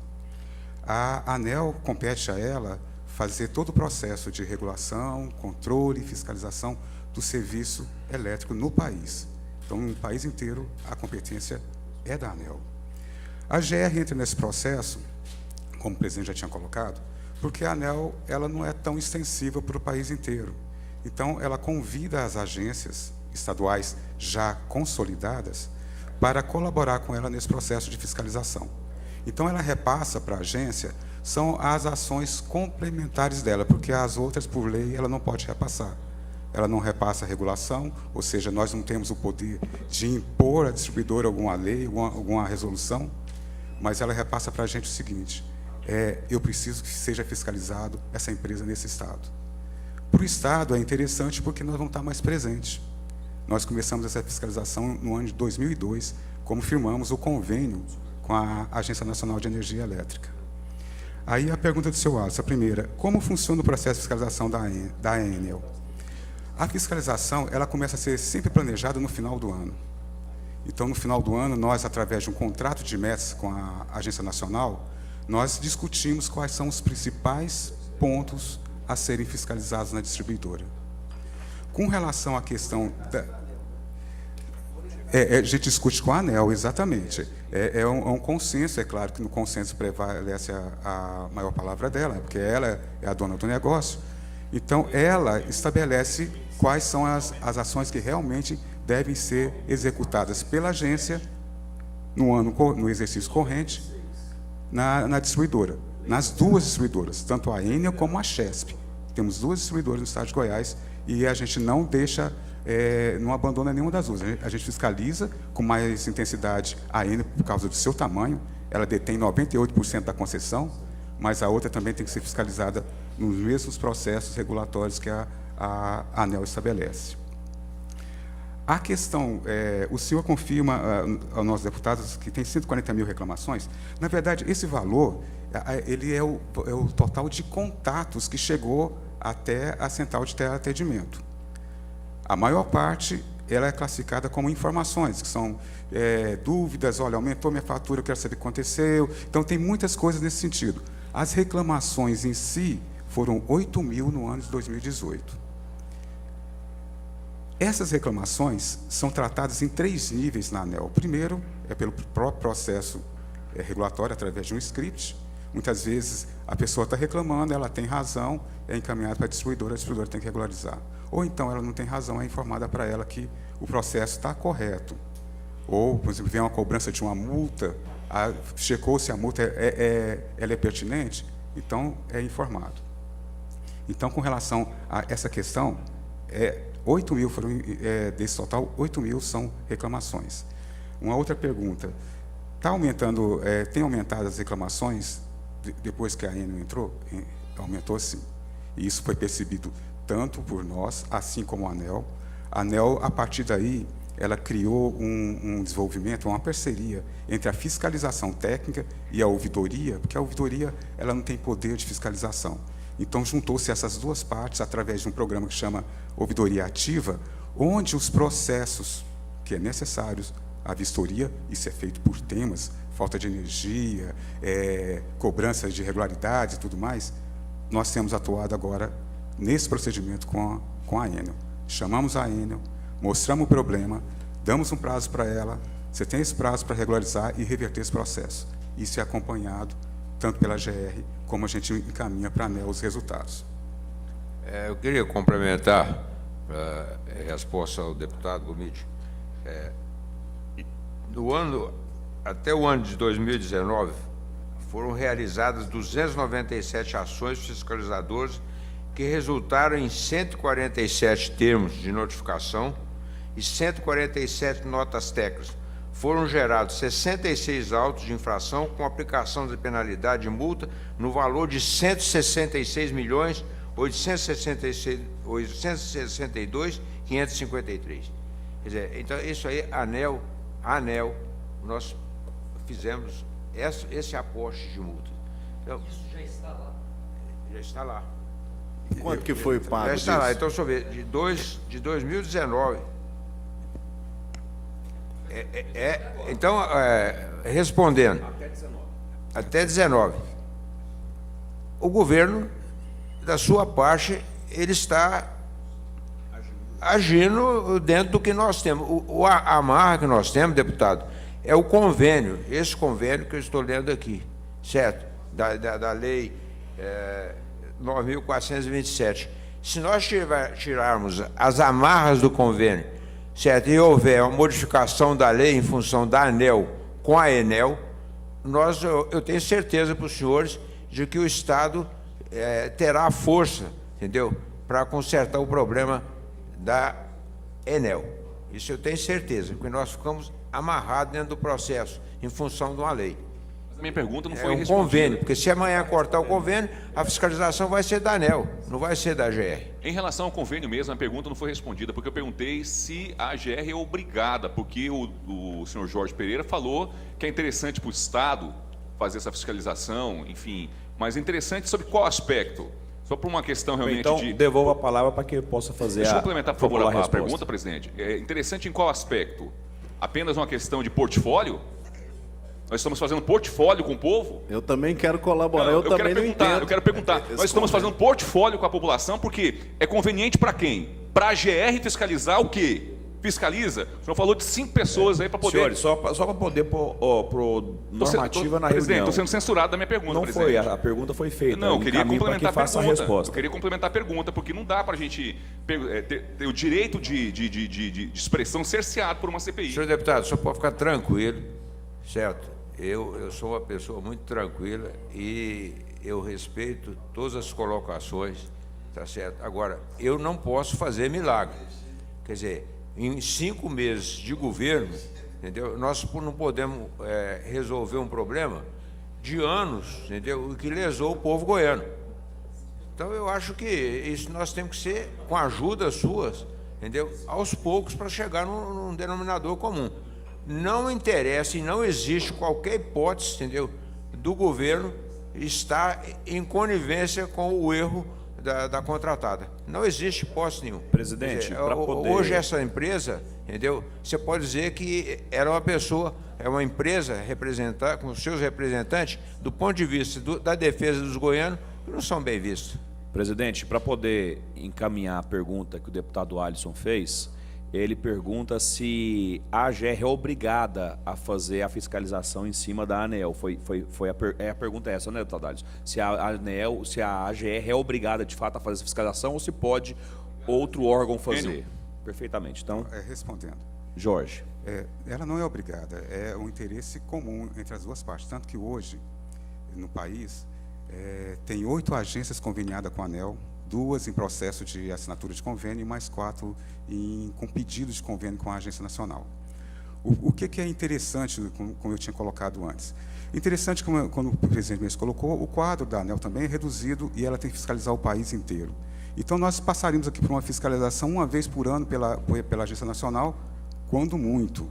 A ANEEL compete a ela fazer todo o processo de regulação, controle e fiscalização do serviço elétrico no país. Então, no país inteiro, a competência é da ANEEL. A GR entra nesse processo, como o presidente já tinha colocado, porque a ANEEL ela não é tão extensiva para o país inteiro. Então, ela convida as agências estaduais já consolidadas para colaborar com ela nesse processo de fiscalização. Então, ela repassa para a agência são as ações complementares dela, porque as outras, por lei, ela não pode repassar. Ela não repassa a regulação, ou seja, nós não temos o poder de impor à distribuidora alguma lei, alguma resolução, mas ela repassa para a gente o seguinte, eu preciso que seja fiscalizado essa empresa nesse Estado. Para o Estado é interessante porque nós vamos estar mais presentes. Nós começamos essa fiscalização no ano de 2002, como firmamos o convênio com a Agência Nacional de Energia Elétrica. Aí a pergunta do seu Alisson, a primeira, como funciona o processo de fiscalização da Enel? A fiscalização, ela começa a ser sempre planejada no final do ano. Então, no final do ano, nós, através de um contrato de metas com a Agência Nacional, nós discutimos quais são os principais pontos a serem fiscalizados na distribuidora. Com relação à questão da... a gente discute com a ANEEL, exatamente. É um consenso, é claro que no consenso prevalece a maior palavra dela, porque ela é a dona do negócio. Então, ela estabelece quais são as ações que realmente devem ser executadas pela agência no exercício corrente, na distribuidora, nas duas distribuidoras, tanto a Enel como a Chesp. Temos duas distribuidoras no estado de Goiás e a gente não deixa, não abandona nenhuma das duas. A gente fiscaliza com mais intensidade a Enel por causa do seu tamanho, ela detém 98% da concessão, mas a outra também tem que ser fiscalizada nos mesmos processos regulatórios que a ANEEL estabelece. A questão, o senhor confirma aos nossos deputados que tem 140 mil reclamações. Na verdade, esse valor ele é o total de contatos que chegou até a central de teleatendimento. A maior parte ela é classificada como informações, que são dúvidas, olha, aumentou minha fatura, eu quero saber o que aconteceu. Então, tem muitas coisas nesse sentido. As reclamações em si foram 8 mil no ano de 2018. Essas reclamações são tratadas em 3 níveis na ANEEL. O primeiro é pelo próprio processo regulatório, através de um script. Muitas vezes a pessoa está reclamando, ela tem razão, é encaminhada para a distribuidora tem que regularizar. Ou então ela não tem razão, é informada para ela que o processo está correto. Ou, por exemplo, vem uma cobrança de uma multa, checou se a multa ela é pertinente, então é informado. Então, com relação a essa questão, 8 mil foram, desse total, 8 mil são reclamações. Uma outra pergunta, tem aumentado as reclamações depois que a Enel entrou? Aumentou sim. E isso foi percebido tanto por nós, assim como a ANEEL. A ANEEL, a partir daí, ela criou um desenvolvimento, uma parceria entre a fiscalização técnica e a ouvidoria, porque a ouvidoria ela não tem poder de fiscalização. Então, juntou-se essas duas partes através de um programa que chama Ouvidoria Ativa, onde os processos que é necessários, a vistoria, isso é feito por temas, falta de energia, cobrança de irregularidades e tudo mais, nós temos atuado agora nesse procedimento com a Enel. Chamamos a Enel, mostramos o problema, damos um prazo para ela, você tem esse prazo para regularizar e reverter esse processo. Isso é acompanhado tanto pela GR, como a gente encaminha para a ANEEL os resultados. Eu queria complementar a resposta ao deputado Gomide. Até o ano de 2019, foram realizadas 297 ações fiscalizadoras que resultaram em 147 termos de notificação e 147 notas técnicas. Foram gerados 66 autos de infração com aplicação de penalidade de multa no valor de 166.862.553. Quer dizer, então, isso aí, a ANEEL, nós fizemos esse aporte de multa. Então, Isso já está lá? Já está lá. Quanto que foi pago Já está lá. disso? Então, deixa eu ver, de 2019... Então, respondendo, até 19, o governo, da sua parte, ele está agindo dentro do que nós temos. A amarra que nós temos, deputado, é o convênio, esse convênio que eu estou lendo aqui, certo? Da lei 9.427. Se nós tirarmos as amarras do convênio, certo, e houver uma modificação da lei em função da ANEEL com a Enel, eu tenho certeza para os senhores de que o Estado terá a força, entendeu, para consertar o problema da Enel. Isso eu tenho certeza, porque nós ficamos amarrados dentro do processo, em função de uma lei. Mas a minha pergunta não É foi um respondida. convênio, porque se amanhã cortar o convênio, a fiscalização vai ser da ANEEL, não vai ser da GR. Em relação ao convênio mesmo, a pergunta não foi respondida, porque eu perguntei se a AGR é obrigada, porque o senhor Jorge Pereira falou que é interessante para o Estado fazer essa fiscalização, enfim, Mas é interessante sobre qual aspecto? Só por uma questão realmente Então, de... devolvo a palavra para que eu possa fazer Deixa eu a complementar, por favor, a resposta. pergunta, presidente. É interessante em qual aspecto? Apenas uma questão de portfólio? Nós estamos fazendo portfólio com o povo? Eu também quero colaborar, eu quero também não perguntar, entendo. eu quero perguntar. Nós estamos fazendo portfólio com a população porque é conveniente para quem? Para a GR fiscalizar o quê? Fiscaliza? O senhor falou de 5 pessoas aí para poder... Senhores, só para poder pôr normativa na Presidente, reunião. estou sendo censurado da minha pergunta, Não presidente. foi, a pergunta foi feita. Não, eu queria Encaminho para complementar que a faça a pergunta. resposta. Eu queria complementar a pergunta, porque não dá para a gente ter o direito de expressão cerceado por uma CPI. Senhor deputado, só pode ficar tranquilo, certo? Eu sou uma pessoa muito tranquila e eu respeito todas as colocações, tá certo? Agora, eu não posso fazer milagre. Quer dizer, em 5 meses de governo, entendeu? Nós não podemos resolver um problema de anos, entendeu? O que lesou o povo goiano. Então, eu acho que isso nós temos que ser, com a ajuda suas, entendeu? Aos poucos, para chegar num denominador comum. Não interessa e não existe qualquer hipótese, entendeu, do governo estar em conivência com o erro da contratada. Não existe hipótese nenhuma. Presidente, para poder... Hoje essa empresa, entendeu, você pode dizer que era uma pessoa, é uma empresa representar com seus representantes, do ponto de vista da defesa dos goianos, que não são bem vistos. Presidente, para poder encaminhar a pergunta que o deputado Alisson fez, ele pergunta se a AGR é obrigada a fazer a fiscalização em cima da ANEEL. A pergunta é essa, né, deputado Alisson? Se a AGR é obrigada, de fato, a fazer essa fiscalização ou se pode outro órgão fazer? Perfeitamente. Então, Respondendo. Jorge. Ela não é obrigada, é um interesse comum entre as duas partes. Tanto que hoje, no país, tem 8 agências conveniadas com a ANEEL, 2 em processo de assinatura de convênio e mais 4 com pedido de convênio com a Agência Nacional. O que é interessante, como eu tinha colocado antes? Interessante, quando o presidente mesmo colocou, o quadro da ANEEL também é reduzido e ela tem que fiscalizar o país inteiro. Então, nós passaríamos aqui por uma fiscalização uma vez por ano pela Agência Nacional, quando muito.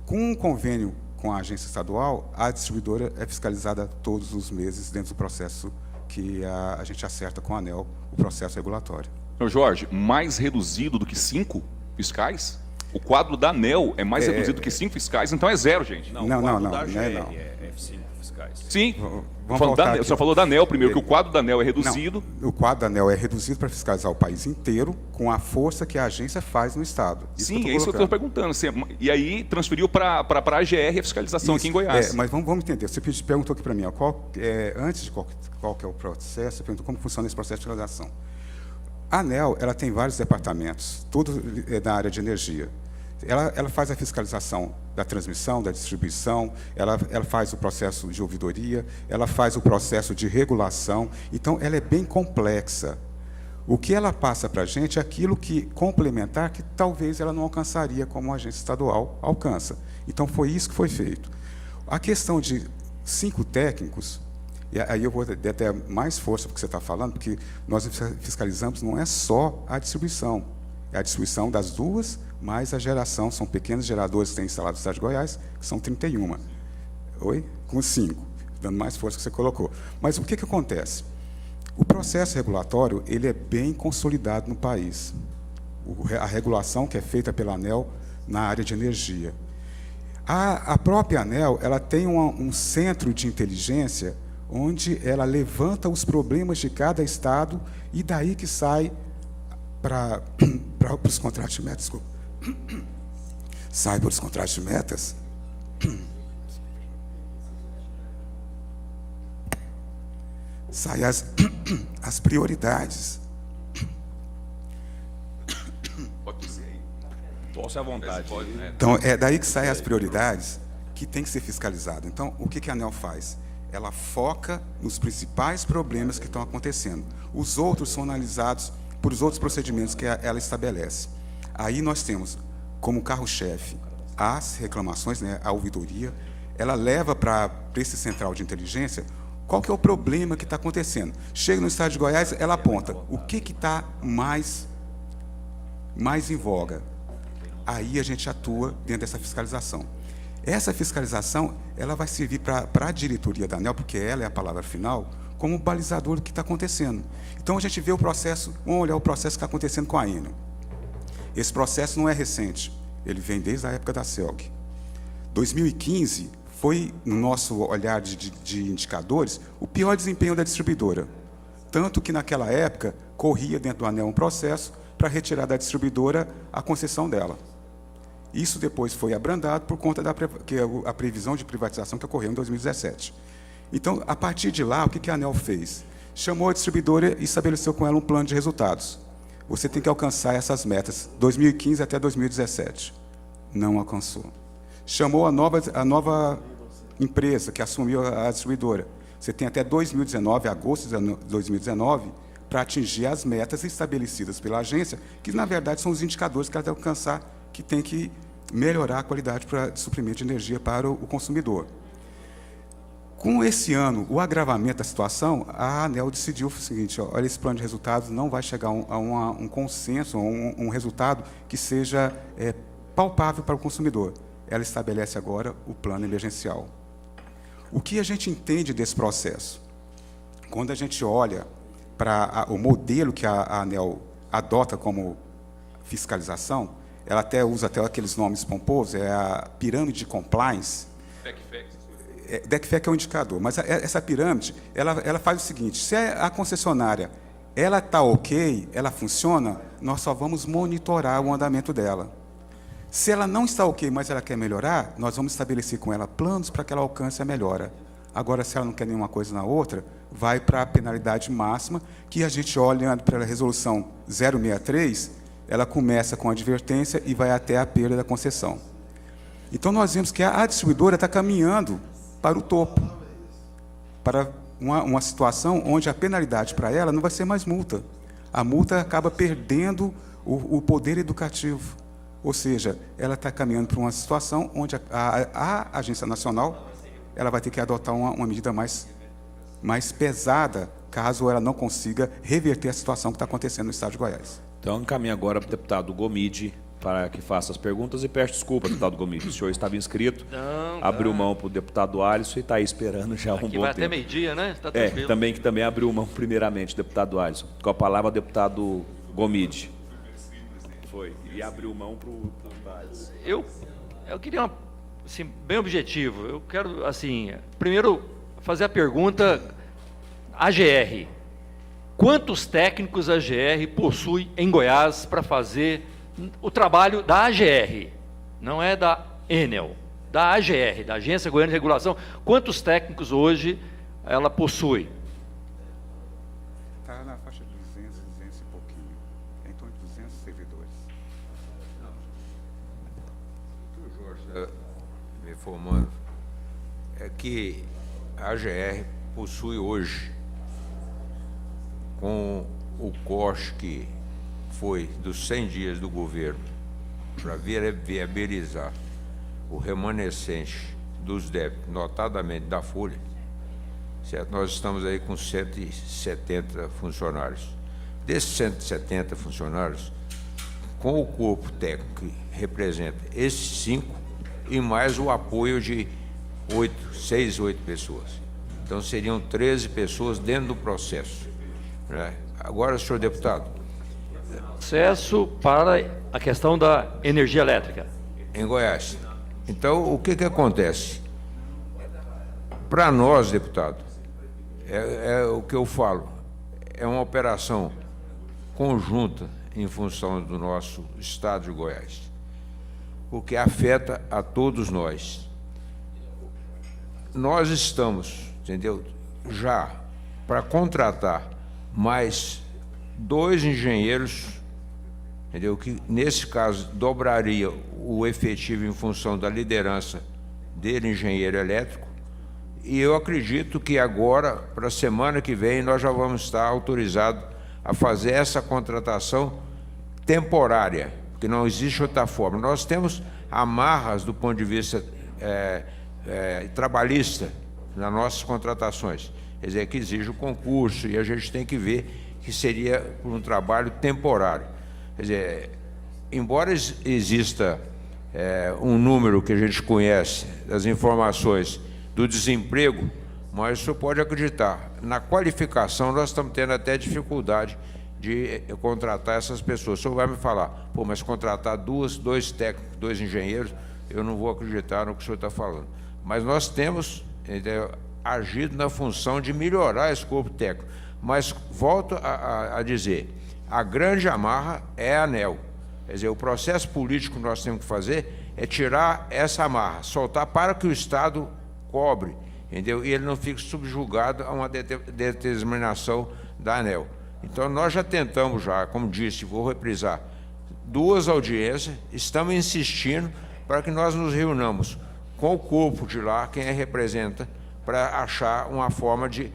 Com um convênio com a agência estadual, a distribuidora é fiscalizada todos os meses dentro do processo que a gente acerta com a ANEEL, o processo regulatório. Senhor Jorge, mais reduzido do que 5 fiscais? O quadro da ANEEL é mais reduzido do que 5 fiscais, então é 0, gente. Não, Não, o quadro não, da não, AGR não é não. é 5 fiscais. Sim, Vamos voltar o senhor aqui. falou da ANEEL primeiro, que o quadro da ANEEL é reduzido. Não, o quadro da ANEEL é reduzido para fiscalizar o país inteiro com a força que a agência faz no Estado. Sim, é isso que eu estou perguntando. E aí transferiu para a AGR a fiscalização aqui em Goiás. Mas vamos entender. Você perguntou aqui para mim, ó, antes de qual que é o processo, você perguntou como funciona esse processo de fiscalização. A ANEEL, ela tem vários departamentos, todos da área de energia. Ela faz a fiscalização da transmissão, da distribuição, ela faz o processo de ouvidoria, ela faz o processo de regulação. Então, ela é bem complexa. O que ela passa para a gente é aquilo que complementar, que talvez ela não alcançaria como a agência estadual alcança. Então, foi isso que foi feito. A questão de 5 técnicos, e aí eu vou dar até mais força para o que você está falando, porque nós fiscalizamos não é só a distribuição, é a distribuição das 2, mais a geração, são pequenos geradores que têm instalado no estado de Goiás, que são 31. Oi? Com 5, dando mais força que você colocou. Mas o que acontece? O processo regulatório, ele é bem consolidado no país. A regulação que é feita pela ANEEL na área de energia. A própria ANEEL, ela tem um centro de inteligência onde ela levanta os problemas de cada estado e daí que sai para os contratos de metas. Sai para os contratos de metas. Sai as prioridades. Pode dizer aí. Tosse à vontade. Então, é daí que saem as prioridades que tem que ser fiscalizado. Então, o que a ANEEL faz? Ela foca nos principais problemas que estão acontecendo. Os outros são analisados por os outros procedimentos que ela estabelece. Aí nós temos, como carro-chefe, as reclamações, né, a ouvidoria, ela leva para esse central de inteligência qual que é o problema que está acontecendo. Chega no estado de Goiás, ela aponta o que está mais em voga. Aí a gente atua dentro dessa fiscalização. Essa fiscalização ela vai servir para a diretoria da ANEEL, porque ela é a palavra final, como balizador do que está acontecendo. Então a gente vê o processo, vamos olhar o processo que está acontecendo com a Enel. Esse processo não é recente, ele vem desde a época da CELG. 2015 foi, no nosso olhar de indicadores, o pior desempenho da distribuidora. Tanto que, naquela época, corria dentro do ANEEL um processo para retirar da distribuidora a concessão dela. Isso depois foi abrandado por conta da a previsão de privatização que ocorreu em 2017. Então, a partir de lá, o que a ANEEL fez? Chamou a distribuidora e estabeleceu com ela um plano de resultados. Você tem que alcançar essas metas, 2015 até 2017. Não alcançou. Chamou a nova empresa que assumiu a distribuidora. Você tem até 2019, agosto de 2019, para atingir as metas estabelecidas pela agência, que, na verdade, são os indicadores que ela tem que alcançar, que tem que melhorar a qualidade de suprimento de energia para o consumidor. Com esse ano, o agravamento da situação, a ANEEL decidiu o seguinte: olha, esse plano de resultados não vai chegar a um consenso, a um resultado que seja palpável para o consumidor. Ela estabelece agora o plano emergencial. O que a gente entende desse processo? Quando a gente olha para o modelo que a ANEEL adota como fiscalização, ela até usa aqueles nomes pomposos, é a pirâmide de compliance. DECFEC é um indicador, mas essa pirâmide, ela faz o seguinte: se a concessionária ela está ok, ela funciona, nós só vamos monitorar o andamento dela. Se ela não está ok, mas ela quer melhorar, nós vamos estabelecer com ela planos para que ela alcance a melhora. Agora, se ela não quer nenhuma coisa na outra, vai para a penalidade máxima, que a gente, olhando para a resolução 063, ela começa com advertência e vai até a perda da concessão. Então, nós vemos que a distribuidora está caminhando para o topo, para uma situação onde a penalidade para ela não vai ser mais multa. A multa acaba perdendo o poder educativo. Ou seja, ela está caminhando para uma situação onde a Agência Nacional ela vai ter que adotar uma medida mais pesada, caso ela não consiga reverter a situação que está acontecendo no Estado de Goiás. Então, encaminho agora para o deputado Gomide para que faça as perguntas e peço desculpa, deputado Gomide. O senhor estava inscrito, abriu mão para o deputado Alisson e está aí esperando já um bom tempo. Vai até meio-dia, né? Tá tranquilo. Também abriu mão primeiramente, deputado Alisson. Com a palavra, deputado Gomide. Foi, e abriu mão para o Alisson. Eu queria, assim, bem objetivo. Eu quero, assim, primeiro fazer a pergunta: AGR. Quantos técnicos a AGR possui em Goiás para fazer o trabalho da AGR? Não é da Enel, da AGR, da Agência Goiana de Regulação. Quantos técnicos hoje ela possui? Está na faixa de 200 e pouquinho, em torno de 200 servidores. O Jorge está me informando é que a AGR possui hoje, com o corte que foi dos 100 dias do governo para viabilizar o remanescente dos débitos, notadamente da Folha, certo? Nós estamos aí com 170 funcionários. Desses 170 funcionários, com o corpo técnico que representa esses 5 e mais o apoio de 6, 8 pessoas. Então, seriam 13 pessoas dentro do processo, né? Agora, senhor deputado, Acesso para a questão da energia elétrica. em Goiás. Então, o que acontece? Para nós, deputado, é o que eu falo, é uma operação conjunta em função do nosso estado de Goiás, porque afeta a todos nós. Nós estamos, entendeu, já para contratar mais 2 engenheiros, entendeu, que nesse caso dobraria o efetivo em função da liderança dele, engenheiro elétrico, e eu acredito que agora, para a semana que vem, nós já vamos estar autorizados a fazer essa contratação temporária, porque não existe outra forma. Nós temos amarras do ponto de vista trabalhista nas nossas contratações, quer dizer, que exige o concurso, e a gente tem que ver que seria por um trabalho temporário. Quer dizer, embora exista um número que a gente conhece das informações do desemprego, mas o senhor pode acreditar, na qualificação nós estamos tendo até dificuldade de contratar essas pessoas. O senhor vai me falar, pô, mas contratar dois técnicos, 2 engenheiros, eu não vou acreditar no que o senhor está falando. Mas nós temos agido na função de melhorar esse corpo técnico. Mas volto a dizer, a grande amarra é a ANEEL. Quer dizer, o processo político que nós temos que fazer é tirar essa amarra, soltar para que o Estado cobre, entendeu? E ele não fique subjugado a uma determinação da ANEEL. Então, nós já tentamos, como disse, vou reprisar, 2 audiências, estamos insistindo para que nós nos reunamos com o corpo de lá, quem representa, para achar uma forma de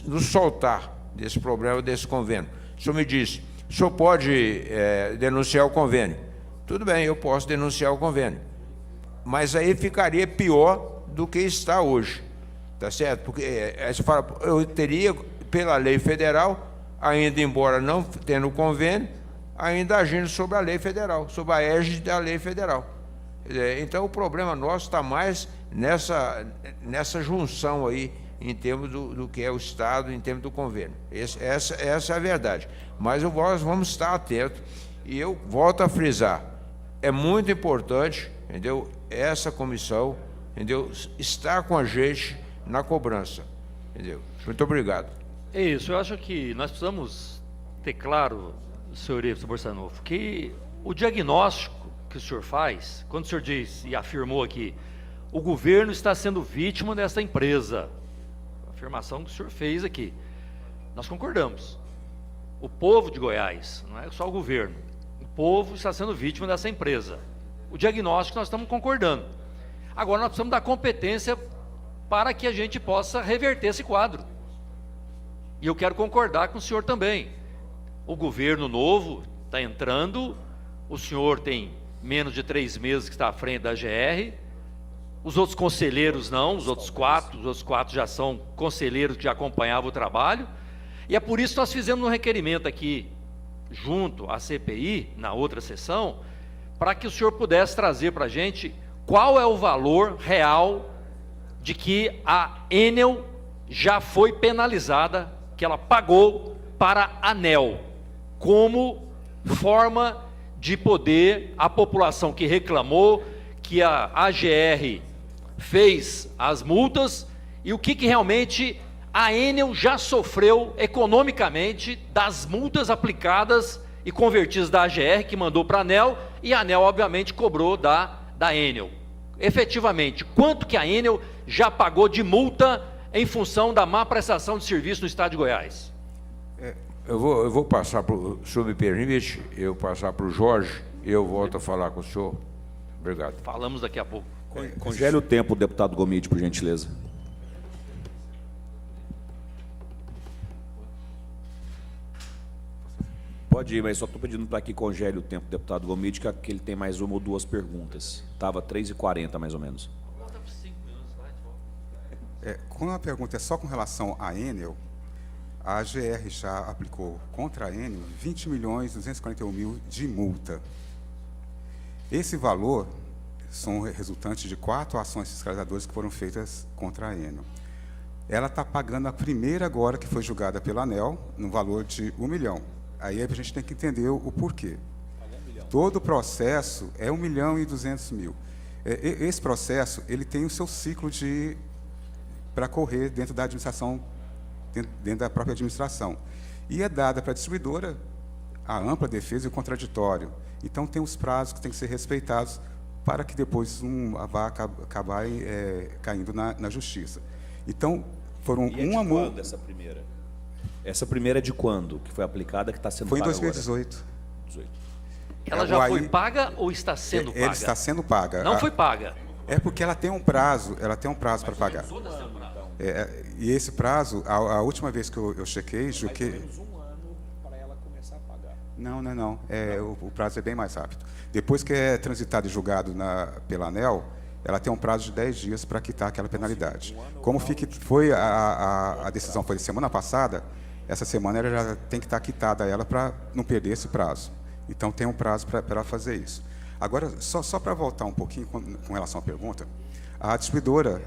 nos soltar desse problema, desse convênio. O senhor me disse, o senhor pode denunciar o convênio? Tudo bem, eu posso denunciar o convênio. Mas aí ficaria pior do que está hoje, tá certo? Porque você fala, eu teria, pela lei federal, ainda embora não tendo convênio, ainda agindo sobre a lei federal, sobre a égide da lei federal. Então, o problema nosso está mais nessa junção aí, em termos do que é o Estado, em termos do convênio. Essa é a verdade. Mas nós vamos estar atentos, e eu volto a frisar, é muito importante, entendeu? Essa comissão, entendeu? Estar com a gente na cobrança, entendeu? Muito obrigado. É isso, eu acho que nós precisamos ter claro, senhor Eurípides Barçanufo, que o diagnóstico que o senhor faz, quando o senhor diz e afirmou aqui, o governo está sendo vítima dessa empresa, a afirmação que o senhor fez aqui, nós concordamos. O povo de Goiás, não é só o governo, o povo está sendo vítima dessa empresa. O diagnóstico nós estamos concordando. Agora nós precisamos da competência para que a gente possa reverter esse quadro. E eu quero concordar com o senhor também. O governo novo está entrando, o senhor tem menos de 3 meses que está à frente da GR, os outros conselheiros não, os outros quatro já são conselheiros que já acompanhavam o trabalho, e é por isso que nós fizemos um requerimento aqui, junto à CPI, na outra sessão, para que o senhor pudesse trazer para a gente qual é o valor real de que a Enel já foi penalizada, que ela pagou para a ANEEL, como forma de poder, a população que reclamou, que a AGR fez as multas, e o que realmente a Enel já sofreu economicamente das multas aplicadas e convertidas da AGR, que mandou para a ANEEL, e a ANEEL obviamente cobrou da Enel. Efetivamente, quanto que a Enel já pagou de multa em função da má prestação de serviço no estado de Goiás? Eu vou passar para o senhor, me permite, eu passar para o Jorge, e eu volto a falar com o senhor. Obrigado. Falamos daqui a pouco. Congele o tempo, deputado Gomide, por gentileza. Pode ir, mas só estou pedindo para que congele o tempo, deputado Gomide, que ele tem mais 1 ou 2 perguntas. Estava 3h40, mais ou menos. Quando a pergunta é só com relação à Enel, a AGR já aplicou contra a Enel 20.241.000 de multa. Esse valor são resultantes de 4 ações fiscalizadoras que foram feitas contra a Enel. Ela está pagando a primeira agora, que foi julgada pela ANEEL, no valor de 1 milhão. Aí a gente tem que entender o porquê. Todo o processo é 1.200.000. Esse processo, ele tem o seu ciclo para correr dentro da administração, dentro da própria administração. E é dada para a distribuidora a ampla defesa e o contraditório. Então, tem os prazos que têm que ser respeitados para que depois vá acabar caindo na justiça. Então, foram uma multa. Quando essa primeira? Essa primeira é de quando? Que foi aplicada, que está sendo paga agora? Foi em 2018. 18. Ela já foi paga ou está sendo paga? Ela está sendo paga. Não foi paga. É porque ela tem um prazo para pagar. E esse prazo, a última vez que eu chequei, menos 1 ano para ela começar a pagar. Não. O prazo é bem mais rápido. Depois que é transitado e julgado pela ANEEL, ela tem um prazo de 10 dias para quitar aquela penalidade. Como foi a decisão foi de semana passada, essa semana ela já tem que estar quitada ela para não perder esse prazo. Então tem um prazo para ela fazer isso. Agora, só para voltar um pouquinho com relação à pergunta, A distribuidora,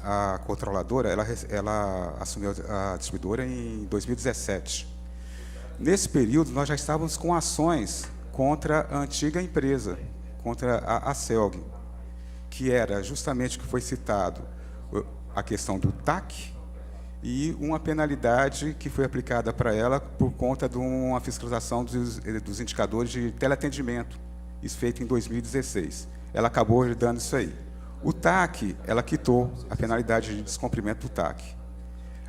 a controladora, ela assumiu a distribuidora em 2017. Nesse período, nós já estávamos com ações contra a antiga empresa, contra a CELG, que era justamente o que foi citado, a questão do TAC e uma penalidade que foi aplicada para ela por conta de uma fiscalização dos indicadores de teleatendimento, isso feito em 2016. Ela acabou dando isso aí. O TAC, ela quitou a penalidade de descumprimento do TAC.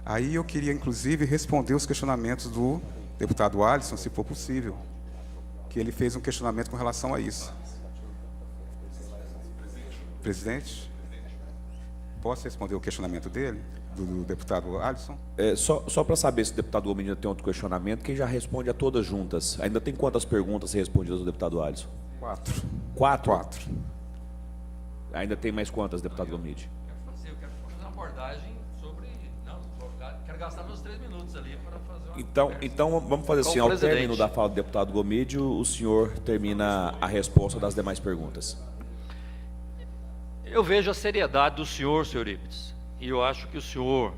Aí eu queria, inclusive, responder os questionamentos do deputado Alisson, se for possível, que ele fez um questionamento com relação a isso. Presidente, posso responder o questionamento dele, do deputado Alisson? Só para saber se o deputado Gomide tem outro questionamento, quem já responde a todas juntas. Ainda tem quantas perguntas respondidas do deputado Alisson? 4. 4? Ainda tem mais quantas, deputado Gomide? Eu quero fazer uma abordagem sobre... Não, quero gastar meus 3 minutos ali para fazer uma... Então vamos fazer assim, ao término da fala do deputado Gomide, o senhor termina a resposta das demais perguntas. Eu vejo a seriedade do senhor Eurípides, e eu acho que o senhor,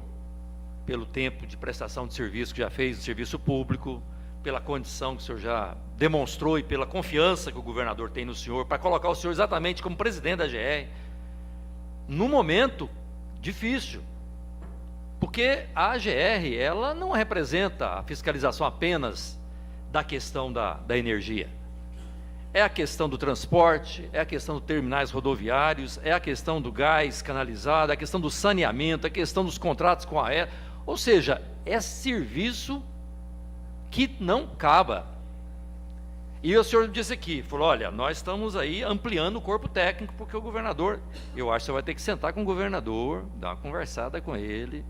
pelo tempo de prestação de serviço que já fez, de serviço público, pela condição que o senhor já demonstrou e pela confiança que o governador tem no senhor, para colocar o senhor exatamente como presidente da GR, num momento difícil, porque a AGR, ela não representa a fiscalização apenas da questão da energia. É a questão do transporte, é a questão dos terminais rodoviários, é a questão do gás canalizado, é a questão do saneamento, é a questão dos contratos com a AER, ou seja, é serviço que não acaba. E o senhor disse aqui, falou, olha, nós estamos aí ampliando o corpo técnico, porque o governador, eu acho que você vai ter que sentar com o governador, dar uma conversada com ele,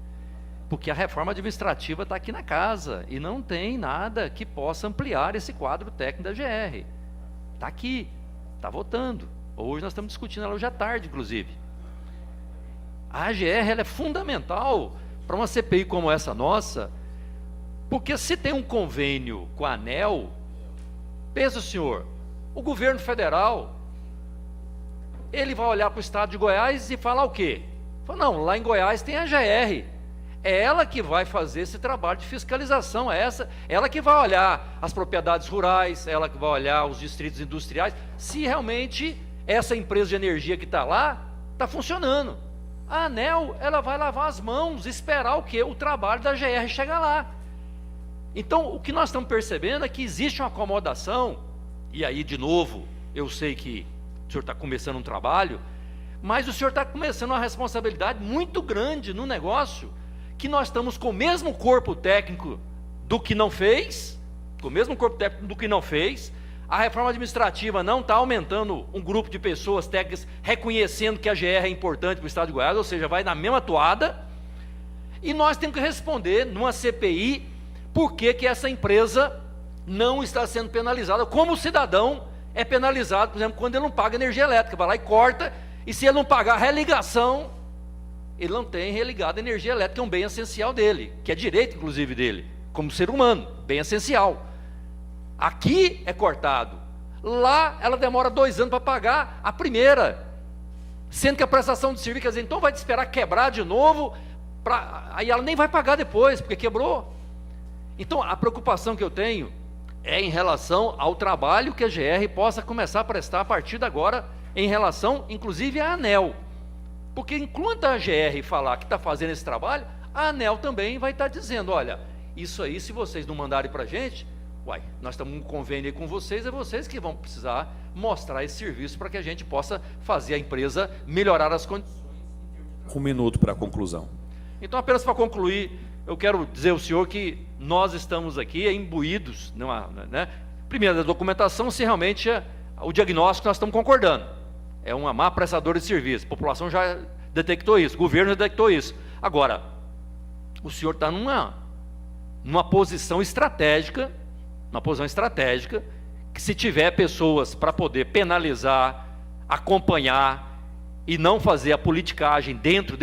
porque a reforma administrativa está aqui na casa, e não tem nada que possa ampliar esse quadro técnico da GR. Está aqui, está votando. Hoje nós estamos discutindo ela hoje à tarde, inclusive. A AGR ela é fundamental para uma CPI como essa nossa, porque se tem um convênio com a ANEEL, pensa o senhor, o governo federal, ele vai olhar para o estado de Goiás e falar o quê? Fala, não, lá em Goiás tem a AGR. É ela que vai fazer esse trabalho de fiscalização, ela que vai olhar as propriedades rurais, ela que vai olhar os distritos industriais, se realmente essa empresa de energia que está lá, está funcionando. A ANEEL, ela vai lavar as mãos, esperar o quê? O trabalho da GR chegar lá. Então, o que nós estamos percebendo é que existe uma acomodação, e aí, de novo, eu sei que o senhor está começando um trabalho, mas o senhor está começando uma responsabilidade muito grande no negócio, que nós estamos com o mesmo corpo técnico do que não fez, a reforma administrativa não está aumentando um grupo de pessoas técnicas reconhecendo que a GR é importante para o estado de Goiás, ou seja, vai na mesma toada, e nós temos que responder numa CPI por que essa empresa não está sendo penalizada, como o cidadão é penalizado, por exemplo, quando ele não paga energia elétrica, vai lá e corta, e se ele não pagar a religação, ele não tem religado a energia elétrica, é um bem essencial dele, que é direito, inclusive, dele, como ser humano, bem essencial. Aqui é cortado, lá ela demora 2 anos para pagar a primeira, sendo que a prestação de serviço, quer dizer, então vai esperar quebrar de novo, aí ela nem vai pagar depois, porque quebrou. Então, a preocupação que eu tenho é em relação ao trabalho que a GR possa começar a prestar a partir de agora, em relação, inclusive, à ANEEL. Porque enquanto a GR falar que está fazendo esse trabalho, a ANEEL também vai estar dizendo, olha, isso aí, se vocês não mandarem para a gente, nós estamos em um convênio aí com vocês, é vocês que vão precisar mostrar esse serviço para que a gente possa fazer a empresa melhorar as condições. 1 minuto para a conclusão. Então, apenas para concluir, eu quero dizer ao senhor que nós estamos aqui imbuídos, primeiro, da documentação, se realmente o diagnóstico nós estamos concordando. É uma má prestadora de serviço, a população já detectou isso, o governo já detectou isso. Agora, o senhor está numa posição estratégica, que se tiver pessoas para poder penalizar, acompanhar e não fazer a politicagem dentro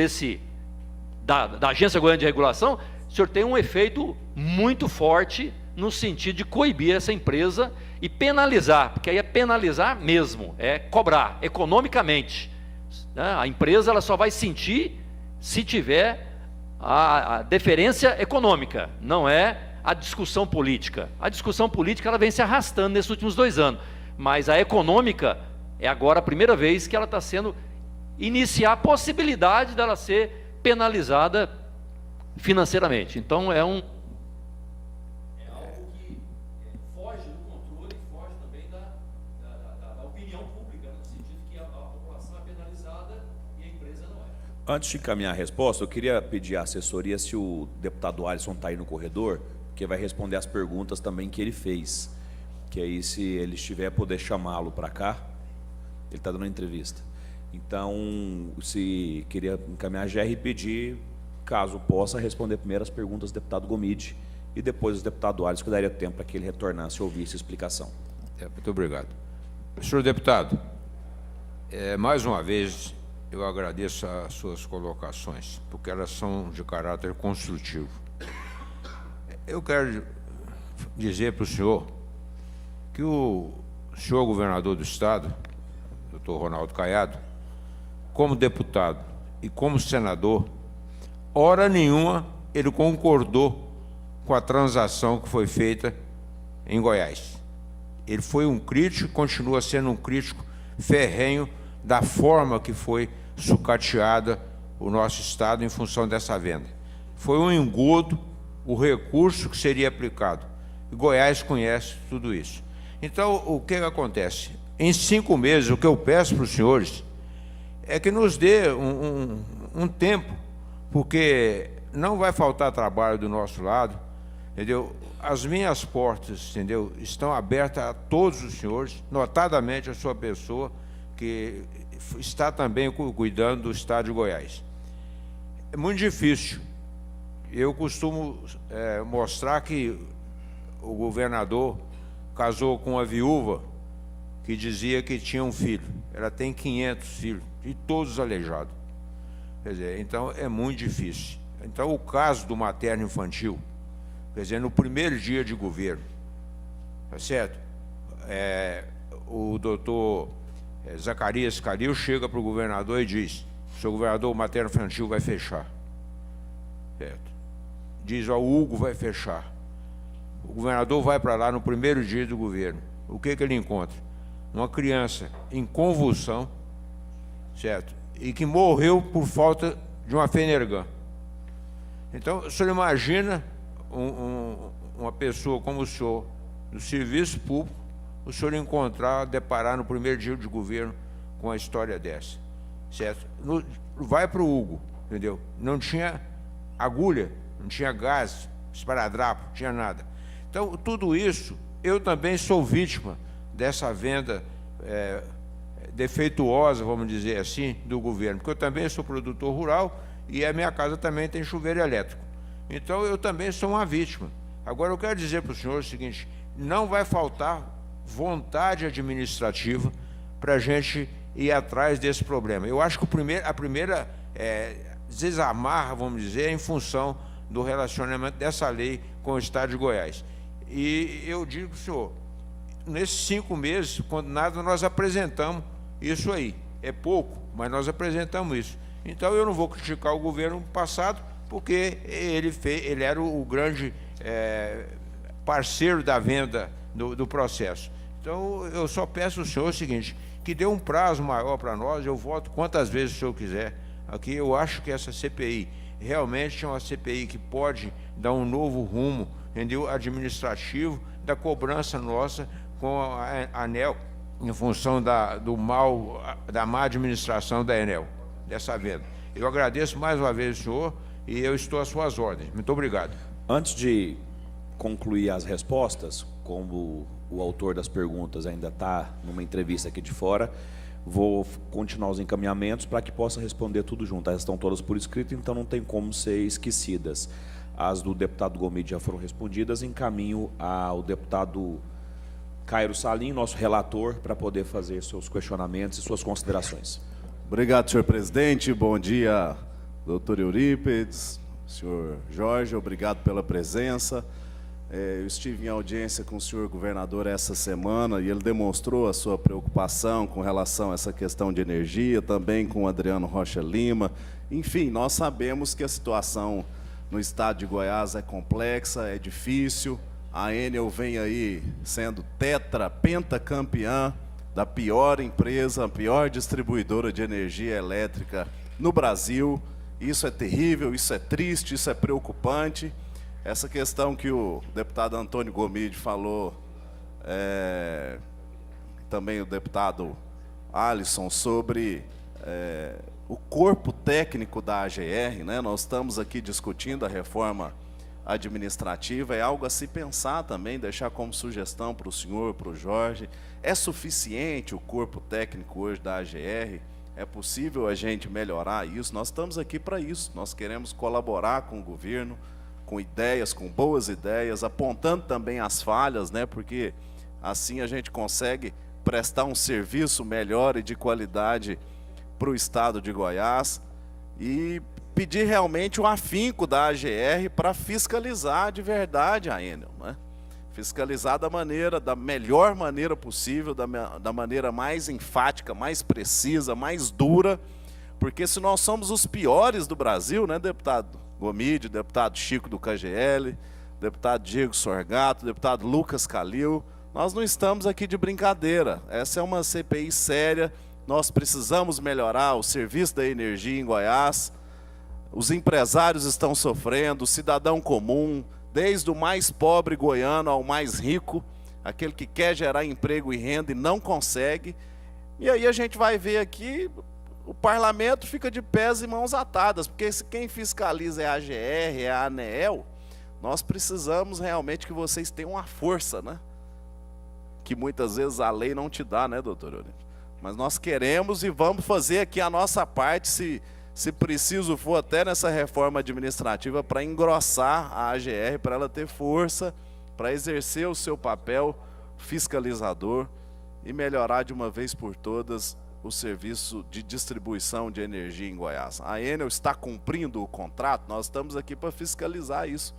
da Agência Goiana de Regulação, o senhor tem um efeito muito forte no sentido de coibir essa empresa e penalizar, porque aí é penalizar mesmo, é cobrar economicamente, né? A empresa ela só vai sentir se tiver a deferência econômica, não é a discussão política. A discussão política ela vem se arrastando nesses últimos 2 anos, mas a econômica é agora a primeira vez que ela está sendo iniciar a possibilidade dela ser penalizada financeiramente. Então é algo que foge do controle e foge também da opinião pública, no sentido que a população é penalizada e a empresa não é. Antes de encaminhar a resposta, eu queria pedir à assessoria se o deputado Alisson está aí no corredor, porque vai responder as perguntas também que ele fez. Que aí, se ele estiver, poder chamá-lo para cá. Ele está dando uma entrevista. Então, se queria encaminhar a GR e pedir, caso possa, responder primeiro as perguntas do deputado Gomide e depois o deputado Alisson, que daria tempo para que ele retornasse e ouvisse a explicação. Muito obrigado. Senhor deputado, mais uma vez eu agradeço as suas colocações, porque elas são de caráter construtivo. Eu quero dizer para o senhor que o senhor governador do Estado, doutor Ronaldo Caiado, como deputado e como senador, hora nenhuma ele concordou com a transação que foi feita em Goiás. Ele foi um crítico, continua sendo um crítico ferrenho da forma que foi sucateada o nosso Estado em função dessa venda. Foi um engodo o recurso que seria aplicado. E Goiás conhece tudo isso. Então, o que acontece? Em 5 meses, o que eu peço para os senhores é que nos dê um tempo, porque não vai faltar trabalho do nosso lado, entendeu? As minhas portas, entendeu, estão abertas a todos os senhores, notadamente a sua pessoa, que está também cuidando do Estado de Goiás. É muito difícil. Eu costumo mostrar que o governador casou com uma viúva que dizia que tinha um filho. Ela tem 500 filhos, e todos aleijados. Quer dizer, então é muito difícil. Então, o caso do materno infantil, quer dizer, no primeiro dia de governo, tá certo? O doutor Zacarias Calil chega para o governador e diz: senhor governador, o materno infantil vai fechar. Certo? Diz: ó, o Hugo vai fechar. O governador vai para lá no primeiro dia do governo. O que ele encontra? Uma criança em convulsão, certo? E que morreu por falta de uma Fenergan. Então, o senhor imagina uma pessoa como o senhor, do serviço público, o senhor deparar no primeiro dia de governo com uma história dessa, certo? Vai para o Hugo, entendeu? Não tinha agulha, não tinha gás, esparadrapo, não tinha nada. Então, tudo isso, eu também sou vítima dessa venda defeituosa, vamos dizer assim, do governo, porque eu também sou produtor rural e a minha casa também tem chuveiro elétrico. Então, eu também sou uma vítima. Agora, eu quero dizer para o senhor o seguinte: não vai faltar vontade administrativa para a gente ir atrás desse problema. Eu acho que a primeira desamarra, vamos dizer, é em função do relacionamento dessa lei com o Estado de Goiás. E eu digo para o senhor, nesses 5 meses, quando nada, nós apresentamos isso aí. É pouco, mas nós apresentamos isso. Então, eu não vou criticar o governo passado, porque ele era o grande parceiro da venda do processo. Então, eu só peço ao senhor o seguinte, que dê um prazo maior para nós. Eu voto quantas vezes o senhor quiser. Aqui, eu acho que essa CPI realmente é uma CPI que pode dar um novo rumo, entendeu, administrativo, da cobrança nossa com a ANEEL, em função da má administração da ANEEL, dessa venda. Eu agradeço mais uma vez o senhor e eu estou às suas ordens. Muito obrigado. Antes de concluir as respostas, como o autor das perguntas ainda está numa entrevista aqui de fora, vou continuar os encaminhamentos para que possa responder tudo junto. Elas estão todas por escrito, então não tem como ser esquecidas. As do deputado Gomide já foram respondidas. Encaminho ao deputado Cairo Salim, nosso relator, para poder fazer seus questionamentos e suas considerações. Obrigado, senhor presidente. Bom dia, doutor Eurípides, senhor Jorge, obrigado pela presença. Eu estive em audiência com o senhor governador essa semana e ele demonstrou a sua preocupação com relação a essa questão de energia, também com o Adriano Rocha Lima. Enfim, nós sabemos que a situação no estado de Goiás é complexa, é difícil. A Enel vem aí sendo pentacampeã da pior empresa, a pior distribuidora de energia elétrica no Brasil. Isso é terrível, isso é triste, isso é preocupante. Essa questão que o deputado Antônio Gomide falou, também o deputado Alisson, sobre o corpo técnico da AGR, né? Nós estamos aqui discutindo a reforma administrativa, é algo a se pensar também, deixar como sugestão para o senhor, para o Jorge. É suficiente o corpo técnico hoje da AGR? É possível a gente melhorar isso? Nós estamos aqui para isso, nós queremos colaborar com o governo, com ideias, com boas ideias, apontando também as falhas, né? Porque assim a gente consegue prestar um serviço melhor e de qualidade para o estado de Goiás e pedir realmente o afinco da AGR para fiscalizar de verdade a Enel, né? Fiscalizar da melhor maneira possível, da maneira mais enfática, mais precisa, mais dura, porque se nós somos os piores do Brasil, né, deputado Gomide, deputado Chico do KGL, deputado Diego Sorgato, deputado Lucas Calil, nós não estamos aqui de brincadeira. Essa é uma CPI séria, nós precisamos melhorar o serviço da energia em Goiás. Os empresários estão sofrendo, o cidadão comum, desde o mais pobre goiano ao mais rico, aquele que quer gerar emprego e renda e não consegue. E aí a gente vai ver aqui, o parlamento fica de pés e mãos atadas, porque quem fiscaliza é a AGR, é a ANEEL. Nós precisamos realmente que vocês tenham uma força, né? Que muitas vezes a lei não te dá, né, doutor Olímpio? Mas nós queremos e vamos fazer aqui a nossa parte, se preciso for até nessa reforma administrativa, para engrossar a AGR, para ela ter força, para exercer o seu papel fiscalizador e melhorar de uma vez por todas o serviço de distribuição de energia em Goiás. A Enel está cumprindo o contrato, nós estamos aqui para fiscalizar isso.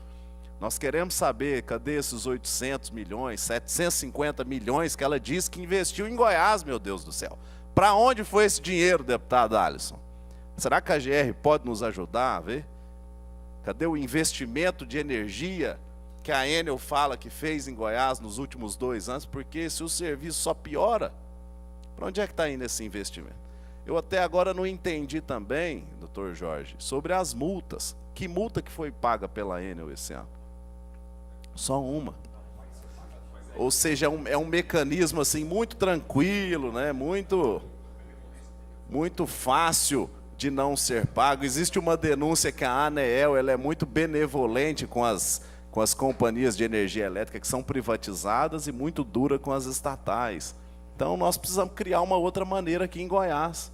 Nós queremos saber, cadê esses 800 milhões, 750 milhões que ela disse que investiu em Goiás, meu Deus do céu. Para onde foi esse dinheiro, deputado Alisson? Será que a AGR pode nos ajudar a ver? Cadê o investimento de energia que a Enel fala que fez em Goiás nos últimos 2 anos? Porque se o serviço só piora, para onde é que está indo esse investimento? Eu até agora não entendi também, doutor Jorge, sobre as multas. Que multa que foi paga pela Enel esse ano? Só uma. Ou seja, é um mecanismo assim muito tranquilo, né? Muito fácil de não ser pago. Existe uma denúncia que a ANEEL ela é muito benevolente com as companhias de energia elétrica que são privatizadas e muito dura com as estatais. Então nós precisamos criar uma outra maneira aqui em Goiás,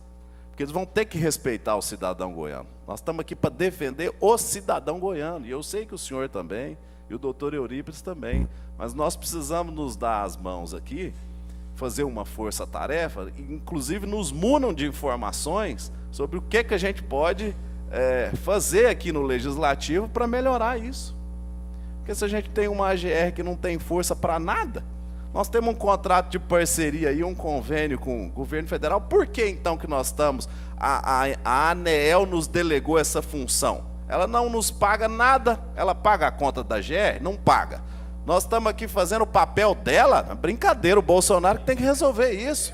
porque eles vão ter que respeitar o cidadão goiano. Nós estamos aqui para defender o cidadão goiano, e eu sei que o senhor também, e o doutor Eurípides também, mas nós precisamos nos dar as mãos aqui, fazer uma força-tarefa, inclusive nos munam de informações sobre o que a gente pode fazer aqui no Legislativo para melhorar isso. Porque se a gente tem uma AGR que não tem força para nada, nós temos um contrato de parceria e um convênio com o governo federal, por que então que nós estamos? A ANEEL nos delegou essa função. Ela não nos paga nada, ela paga a conta da AGR? Não paga. Nós estamos aqui fazendo o papel dela? Brincadeira, o Bolsonaro que tem que resolver isso.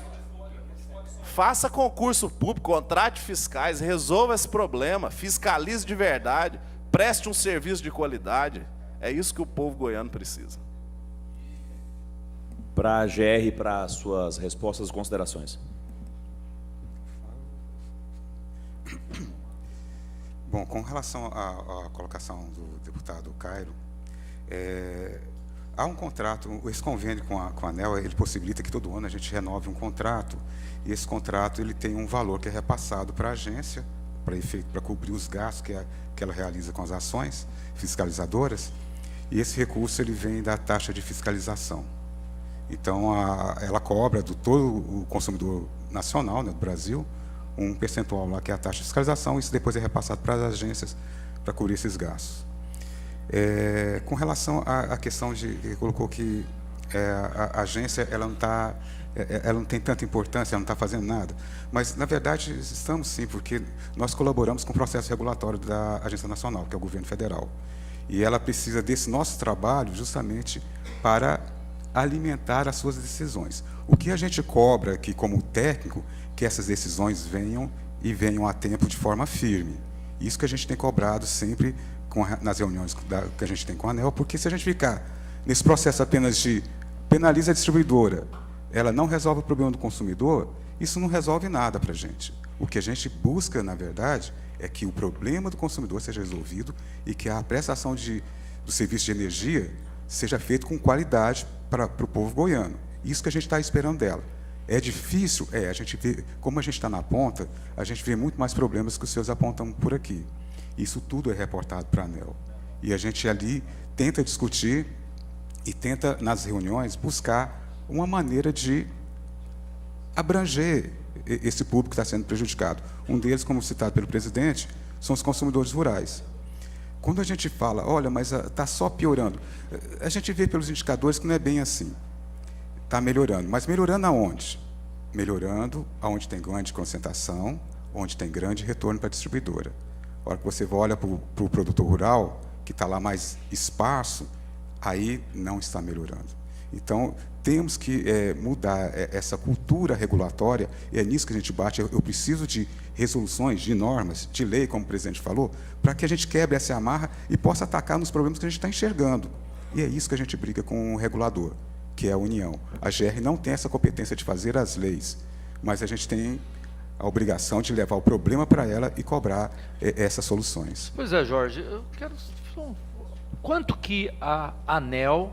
Faça concurso público, contrate fiscais, resolva esse problema, fiscalize de verdade, preste um serviço de qualidade. É isso que o povo goiano precisa. Para a AGR, para suas respostas e considerações. Bom, com relação à colocação do deputado Cairo, há um contrato, esse convênio com a ANEEL, ele possibilita que todo ano a gente renove um contrato, e esse contrato ele tem um valor que é repassado para a agência, para cobrir os gastos que ela realiza com as ações fiscalizadoras, e esse recurso ele vem da taxa de fiscalização. Então, ela cobra do todo o consumidor nacional, né, do Brasil, um percentual lá que é a taxa de fiscalização, e isso depois é repassado para as agências para cobrir esses gastos. Com relação à questão de que colocou que a agência ela não tem tanta importância, ela não está fazendo nada, mas na verdade estamos sim, porque nós colaboramos com o processo regulatório da Agência Nacional, que é o governo federal, e ela precisa desse nosso trabalho justamente para alimentar as suas decisões. O que a gente cobra aqui como técnico, que essas decisões venham a tempo de forma firme. Isso que a gente tem cobrado sempre nas reuniões que a gente tem com a ANEEL, porque se a gente ficar nesse processo apenas de penaliza a distribuidora, ela não resolve o problema do consumidor, isso não resolve nada para a gente. O que a gente busca, na verdade, é que o problema do consumidor seja resolvido e que a prestação do serviço de energia seja feita com qualidade para o povo goiano. Isso que a gente está esperando dela. É difícil? A gente vê, como a gente está na ponta, a gente vê muito mais problemas que os seus apontam por aqui. Isso tudo é reportado para a ANEEL. E a gente ali tenta discutir e tenta, nas reuniões, buscar uma maneira de abranger esse público que está sendo prejudicado. Um deles, como citado pelo presidente, são os consumidores rurais. Quando a gente fala, olha, mas está só piorando, a gente vê pelos indicadores que não é bem assim. Está melhorando, mas melhorando aonde? Melhorando aonde tem grande concentração, onde tem grande retorno para a distribuidora. A hora que você olha para o produtor rural, que está lá mais esparso, aí não está melhorando. Então, temos que mudar essa cultura regulatória, e é nisso que a gente bate. Eu preciso de resoluções, de normas, de lei, como o presidente falou, para que a gente quebre essa amarra e possa atacar nos problemas que a gente está enxergando. E é isso que a gente briga com o regulador, que é a União. A GR não tem essa competência de fazer as leis, mas a gente tem a obrigação de levar o problema para ela e cobrar essas soluções. Pois é, Jorge, eu quero... Quanto que a ANEEL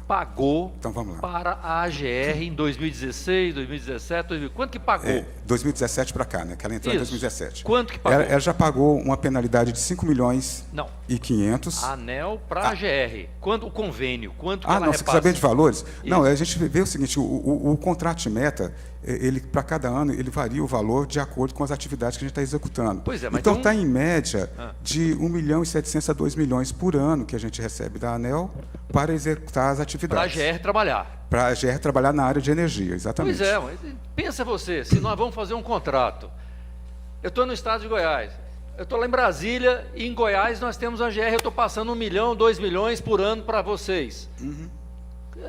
pagou então, vamos lá. para a AGR em 2016, 2017, quanto que pagou? 2017 para cá, né? Que ela entrou em 2017. Quanto que pagou? Ela já pagou uma penalidade de 5 milhões e 500. A ANEEL para a AGR. Quanto o convênio? Quanto que ela não, você quer repassa? saber de valores? Isso. Não, a gente vê o seguinte, o contrato de meta, ele para cada ano, ele varia o valor de acordo com as atividades que a gente está executando. Pois é, mas então está em média de 1.700.000 a 2 milhões por ano que a gente recebe da ANEEL para executar as atividades. Para a GR trabalhar. Para a GR trabalhar na área de energia, exatamente. Pois é, mas pensa você, se nós vamos fazer um contrato, eu estou no estado de Goiás, eu estou lá em Brasília e em Goiás nós temos a GR, eu estou passando 1 milhão, 2 milhões por ano para vocês.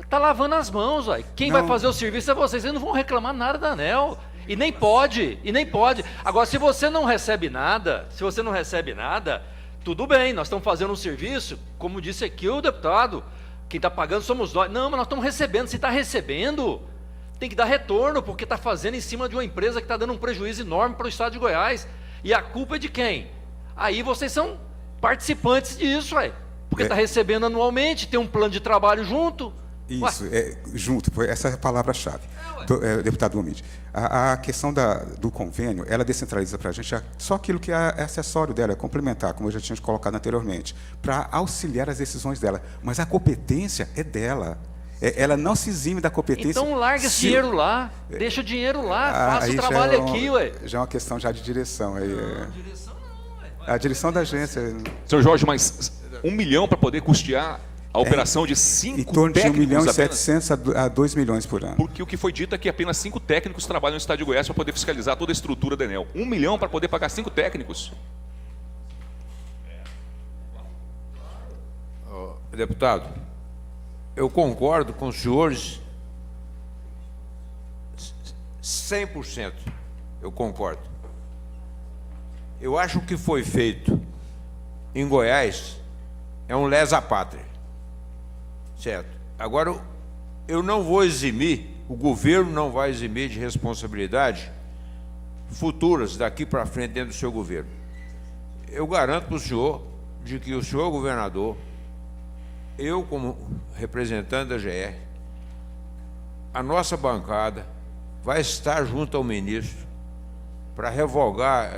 Está lavando as mãos, uai. Quem vai fazer o serviço é vocês não vão reclamar nada da ANEEL. E nem pode. Agora, se você não recebe nada, tudo bem, nós estamos fazendo um serviço, como disse aqui o deputado, quem está pagando somos nós. Não, mas nós estamos recebendo. Se está recebendo, tem que dar retorno, porque está fazendo em cima de uma empresa que está dando um prejuízo enorme para o estado de Goiás. E a culpa é de quem? Aí vocês são participantes disso, ué. Porque está recebendo anualmente, tem um plano de trabalho junto. Isso, junto, essa é a palavra-chave, deputado Gomide. A questão do convênio, ela descentraliza para a gente só aquilo que é acessório dela, é complementar, como eu já tinha colocado anteriormente, para auxiliar as decisões dela. Mas a competência é dela. Ela não se exime da competência. Então larga esse dinheiro lá, deixa o dinheiro lá, faça o trabalho aqui, ué. Já é uma questão já de direção. Direção não, ué. A direção da agência. Senhor Jorge, mas 1 milhão para poder custear a operação de 5 técnicos? Em torno de 1.700.000 a 2 milhões por ano. Porque o que foi dito é que apenas 5 técnicos trabalham no estado de Goiás para poder fiscalizar toda a estrutura da ANEEL. 1 milhão para poder pagar 5 técnicos? Deputado, eu concordo com os senhores 100%. Eu concordo. Eu acho que o que foi feito em Goiás é um lesa-pátria. Certo. Agora, eu não vou eximir, o governo não vai eximir de responsabilidade futuras daqui para frente dentro do seu governo. Eu garanto para o senhor de que o senhor governador, eu como representante da GR, a nossa bancada vai estar junto ao ministro para revogar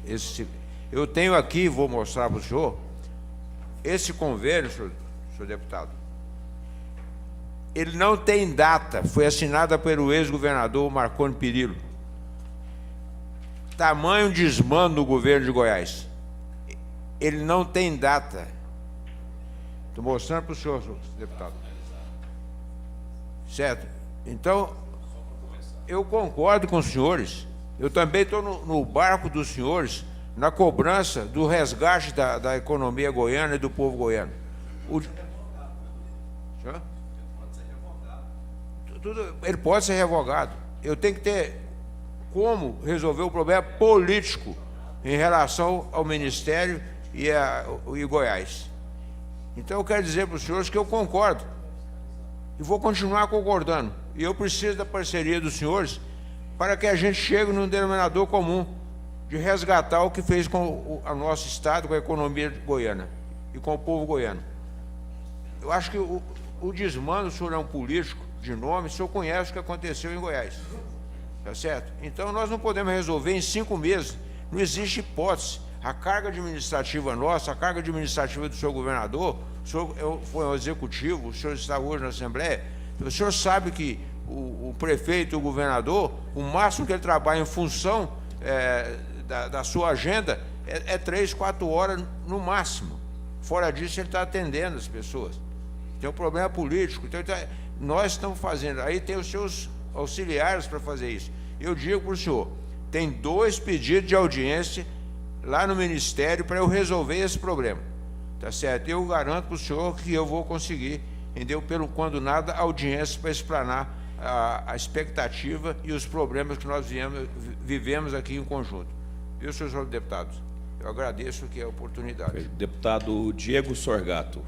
esse... Eu tenho aqui, vou mostrar para o senhor, esse convênio, senhor deputado, ele não tem data, foi assinada pelo ex-governador Marconi Perillo. Tamanho desmando no governo de Goiás. Ele não tem data. Estou mostrando para o senhor, deputado. Certo? Então, eu concordo com os senhores. Eu também estou no barco dos senhores na cobrança do resgate da economia goiana e do povo goiano. Ele pode ser revogado. Eu tenho que ter como resolver o problema político em relação ao Ministério e Goiás. Então eu quero dizer para os senhores que eu concordo e vou continuar concordando. E eu preciso da parceria dos senhores para que a gente chegue num denominador comum de resgatar o que fez com o nosso Estado, com a economia goiana e com o povo goiano. Eu acho que o desmando, o senhor é um político de nome, o senhor conhece o que aconteceu em Goiás. Tá certo? Então nós não podemos resolver em 5 meses. Não existe hipótese. A carga administrativa nossa, a carga administrativa do senhor governador, o senhor foi um executivo, o senhor está hoje na Assembleia, o senhor sabe que o prefeito e o governador, o máximo que ele trabalha em função da sua agenda é 3, 4 horas no máximo. Fora disso, ele está atendendo as pessoas. Tem um problema político. Então, nós estamos fazendo. Aí tem os seus auxiliares para fazer isso. Eu digo para o senhor, tem 2 pedidos de audiência lá no Ministério para eu resolver esse problema. Tá certo? Eu garanto para o senhor que eu vou conseguir, entendeu? Quando nada, audiência para explanar a expectativa e os problemas que nós vivemos aqui em conjunto. Viu, senhores deputados? Eu agradeço aqui a oportunidade. Deputado Diego Sorgato,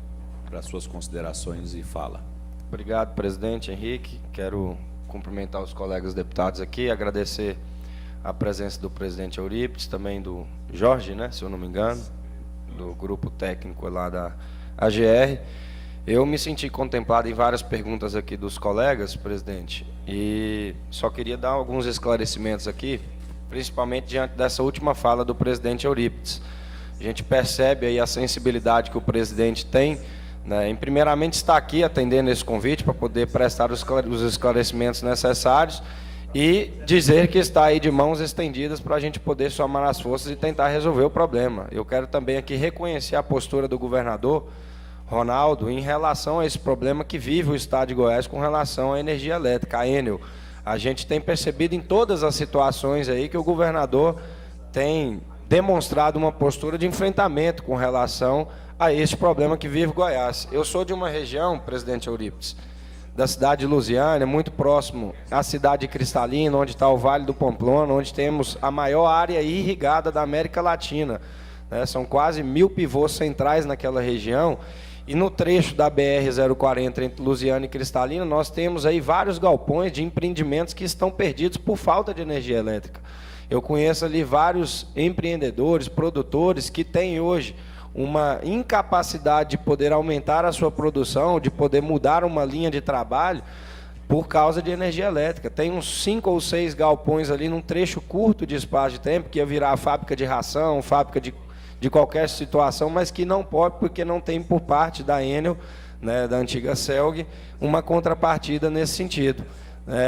para suas considerações e fala. Obrigado, presidente Henrique. Quero cumprimentar os colegas deputados aqui, agradecer a presença do presidente Eurípides, também do Jorge, né, se eu não me engano, do grupo técnico lá da AGR. Eu me senti contemplado em várias perguntas aqui dos colegas, presidente, e só queria dar alguns esclarecimentos aqui, principalmente diante dessa última fala do presidente Eurípides. A gente percebe aí a sensibilidade que o presidente tem, né, em primeiramente estar aqui atendendo esse convite para poder prestar os esclarecimentos necessários e dizer que está aí de mãos estendidas para a gente poder somar as forças e tentar resolver o problema. Eu quero também aqui reconhecer a postura do governador Ronaldo em relação a esse problema que vive o Estado de Goiás com relação à energia elétrica, a Enel. A gente tem percebido em todas as situações aí que o governador tem demonstrado uma postura de enfrentamento com relação a este problema que vive Goiás. Eu sou de uma região, presidente Eurípides, da cidade de Lusiânia, muito próximo à cidade de Cristalina, onde está o Vale do Pamplona, onde temos a maior área irrigada da América Latina. Né? São quase 1000 pivôs centrais naquela região. E no trecho da BR-040 entre Lusiânia e Cristalina, nós temos aí vários galpões de empreendimentos que estão perdidos por falta de energia elétrica. Eu conheço ali vários empreendedores, produtores que têm hoje uma incapacidade de poder aumentar a sua produção, de poder mudar uma linha de trabalho por causa de energia elétrica. Tem uns 5 ou 6 galpões ali num trecho curto de espaço de tempo, que ia virar fábrica de ração, fábrica de qualquer situação, mas que não pode porque não tem por parte da Enel, né, da antiga Celg, uma contrapartida nesse sentido.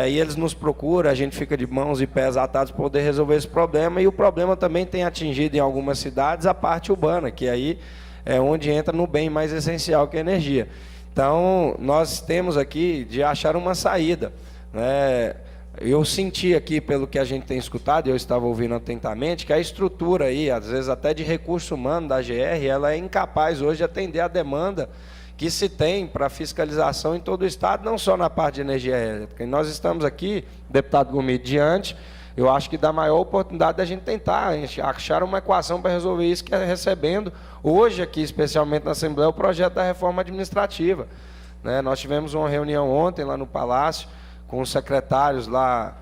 E eles nos procuram, a gente fica de mãos e pés atados para poder resolver esse problema, e o problema também tem atingido em algumas cidades a parte urbana, que aí é onde entra no bem mais essencial, que é a energia. Então, nós temos aqui de achar uma saída. Eu senti aqui, pelo que a gente tem escutado, e eu estava ouvindo atentamente, que a estrutura aí, às vezes até de recurso humano da GR, ela é incapaz hoje de atender a demanda que se tem para fiscalização em todo o Estado, não só na parte de energia elétrica. E nós estamos aqui, deputado Gomes, diante, eu acho que da maior oportunidade da gente tentar achar uma equação para resolver isso, que é recebendo, hoje aqui, especialmente na Assembleia, o projeto da reforma administrativa. Nós tivemos uma reunião ontem lá no Palácio, com os secretários lá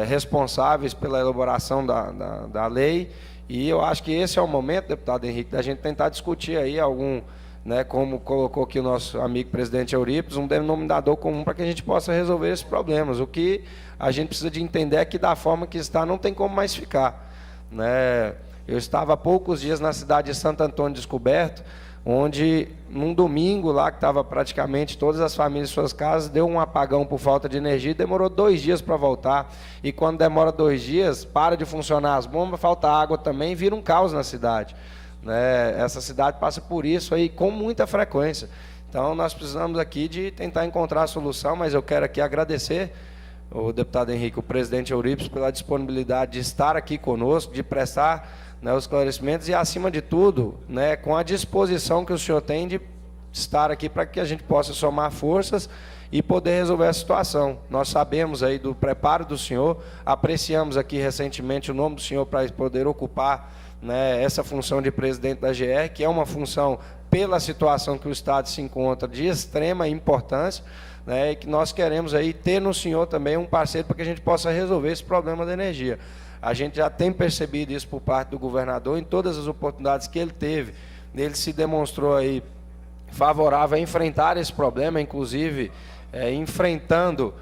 responsáveis pela elaboração da lei, e eu acho que esse é o momento, deputado Henrique, da gente tentar discutir aí algum, como colocou aqui o nosso amigo presidente Eurípides, um denominador comum para que a gente possa resolver esses problemas. O que a gente precisa de entender é que da forma que está não tem como mais ficar. Eu estava há poucos dias na cidade de Santo Antônio Descoberto, onde num domingo lá, que estava praticamente todas as famílias em suas casas, deu um apagão por falta de energia e demorou 2 dias para voltar. E quando demora 2 dias, para de funcionar as bombas, falta água também, vira um caos na cidade. Essa cidade passa por isso aí com muita frequência. Então, nós precisamos aqui de tentar encontrar a solução, mas eu quero aqui agradecer o deputado Henrique, o presidente Eurípides, pela disponibilidade de estar aqui conosco, de prestar, né, os esclarecimentos e, acima de tudo, né, com a disposição que o senhor tem de estar aqui para que a gente possa somar forças e poder resolver a situação. Nós sabemos aí do preparo do senhor, apreciamos aqui recentemente o nome do senhor para poder ocupar, né, essa função de presidente da GR, que é uma função, pela situação que o Estado se encontra, de extrema importância, né, e que nós queremos aí ter no senhor também um parceiro para que a gente possa resolver esse problema da energia. A gente já tem percebido isso por parte do governador, em todas as oportunidades que ele teve, ele se demonstrou aí favorável a enfrentar esse problema, inclusive enfrentando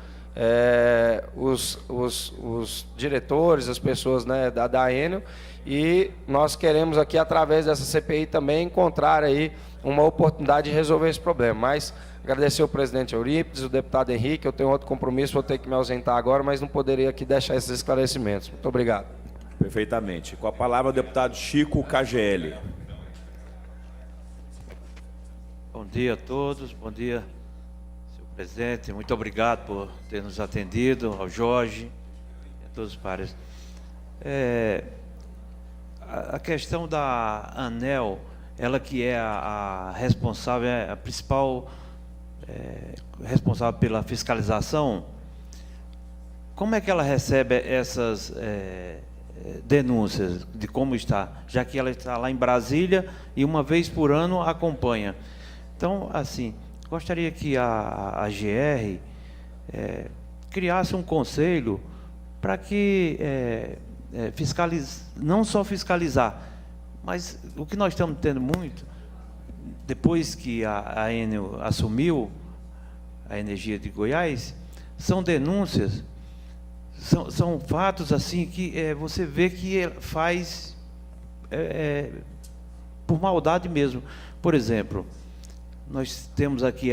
os diretores, as pessoas, né, da Enel, e nós queremos aqui, através dessa CPI, também encontrar aí uma oportunidade de resolver esse problema. Mas agradecer ao presidente Eurípides, o deputado Henrique, eu tenho outro compromisso, vou ter que me ausentar agora, mas não poderia aqui deixar esses esclarecimentos. Muito obrigado. Perfeitamente. Com a palavra o deputado Chico, KGL. Bom dia a todos, bom dia, senhor presidente, muito obrigado por ter nos atendido, ao Jorge e a todos os pares. A questão da ANEEL, ela que é a responsável, a principal responsável pela fiscalização, como é que ela recebe essas denúncias de como está, já que ela está lá em Brasília e uma vez por ano acompanha? Então, assim, gostaria que a GR criasse um conselho para que não só fiscalizar, mas o que nós estamos tendo muito, depois que a Enel assumiu a energia de Goiás, são denúncias, são fatos assim que você vê que faz por maldade mesmo. Por exemplo, nós temos aqui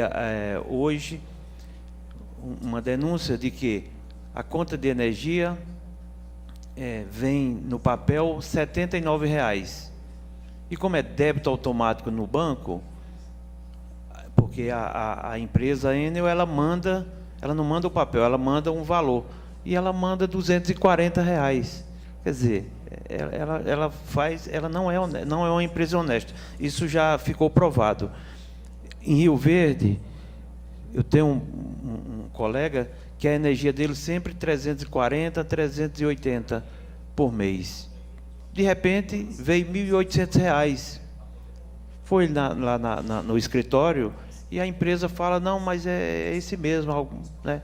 hoje uma denúncia de que a conta de energia vem no papel R$ 79,00. E como é débito automático no banco, porque a empresa Enel, ela não manda o papel, ela manda um valor. E ela manda R$ 240,00. Quer dizer, ela não é uma empresa honesta. Isso já ficou provado. Em Rio Verde, eu tenho um colega que a energia dele sempre 340, 380 por mês. De repente, veio R$ 1.800. Foi lá no escritório e a empresa fala, não, mas é esse mesmo, né?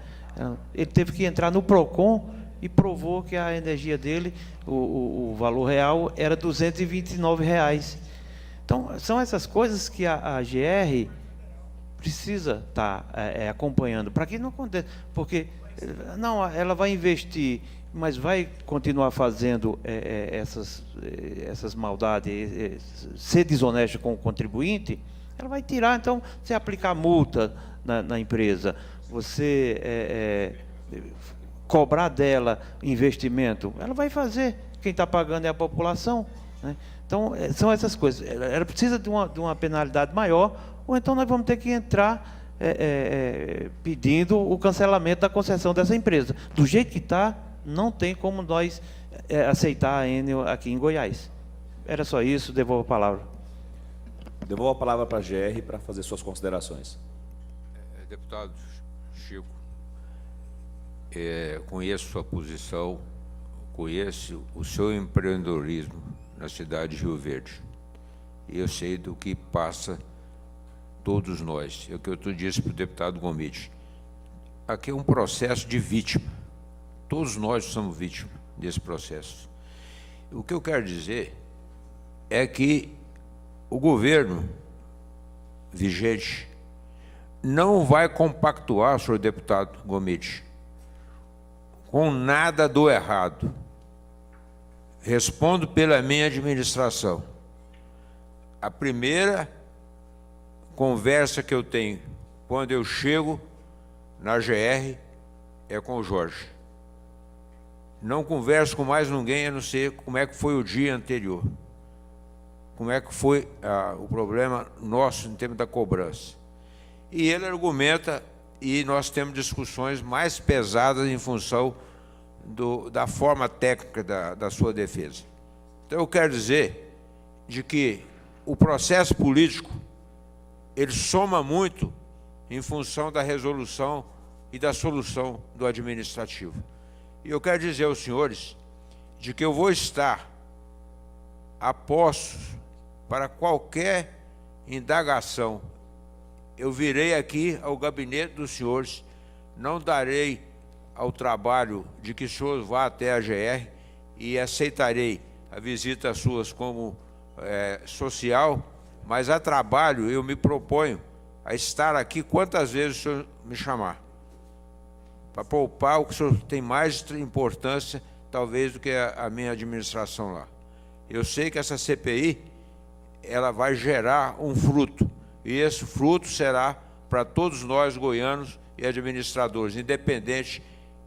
Ele teve que entrar no PROCON e provou que a energia dele, o valor real, era R$ 229,00. Então, são essas coisas que a GR precisa estar acompanhando, para que não aconteça, porque não, ela vai investir, mas vai continuar fazendo essas maldades, ser desonesta com o contribuinte, ela vai tirar. Então, você aplicar multa na empresa, você cobrar dela investimento, ela vai fazer. Quem está pagando é a população, né? Então, são essas coisas. Ela precisa de uma penalidade maior, ou então nós vamos ter que entrar pedindo o cancelamento da concessão dessa empresa. Do jeito que está, não tem como nós aceitar a Enel aqui em Goiás. Era só isso, devolvo a palavra. Devolvo a palavra para a GR para fazer suas considerações. Deputado Chico, conheço sua posição, conheço o seu empreendedorismo na cidade de Rio Verde. E eu sei do que passa todos nós. É o que eu disse para o deputado Gomide. Aqui é um processo de vítima. Todos nós somos vítimas desse processo. O que eu quero dizer é que o governo vigente não vai compactuar, senhor deputado Gomide, com nada do errado. Respondo pela minha administração. A primeira conversa que eu tenho quando eu chego na GR é com o Jorge. Não converso com mais ninguém, a não ser como é que foi o dia anterior. Como é que foi o problema nosso em termos da cobrança. e ele argumenta, e nós temos discussões mais pesadas em função da forma técnica da sua defesa. Então, eu quero dizer de que o processo político, ele soma muito em função da resolução e da solução do administrativo. E eu quero dizer aos senhores de que eu vou estar a postos para qualquer indagação. Eu virei aqui ao gabinete dos senhores, não darei ao trabalho de que o senhor vá até a GR e aceitarei a visita suas como social, mas a trabalho eu me proponho a estar aqui quantas vezes o senhor me chamar, para poupar o que o senhor tem mais importância, talvez, do que a minha administração lá. Eu sei que essa CPI, ela vai gerar um fruto, e esse fruto será para todos nós, goianos e administradores, independente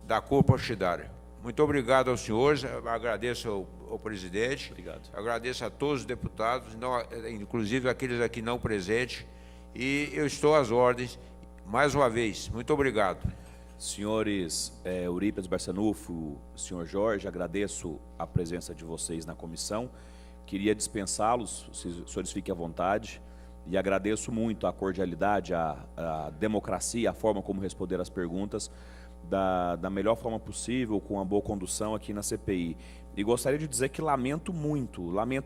da cor partidária. Muito obrigado aos senhores, agradeço ao presidente, agradeço a todos os deputados, inclusive aqueles aqui não presentes, e eu estou às ordens, mais uma vez. Muito obrigado. Senhores Eurípides Barçanufo, senhor Jorge, agradeço a presença de vocês na comissão. Queria dispensá-los, se os senhores fiquem à vontade, e agradeço muito a cordialidade, a democracia, a forma como responder as perguntas, da melhor forma possível, com uma boa condução aqui na CPI. E gostaria de dizer que lamento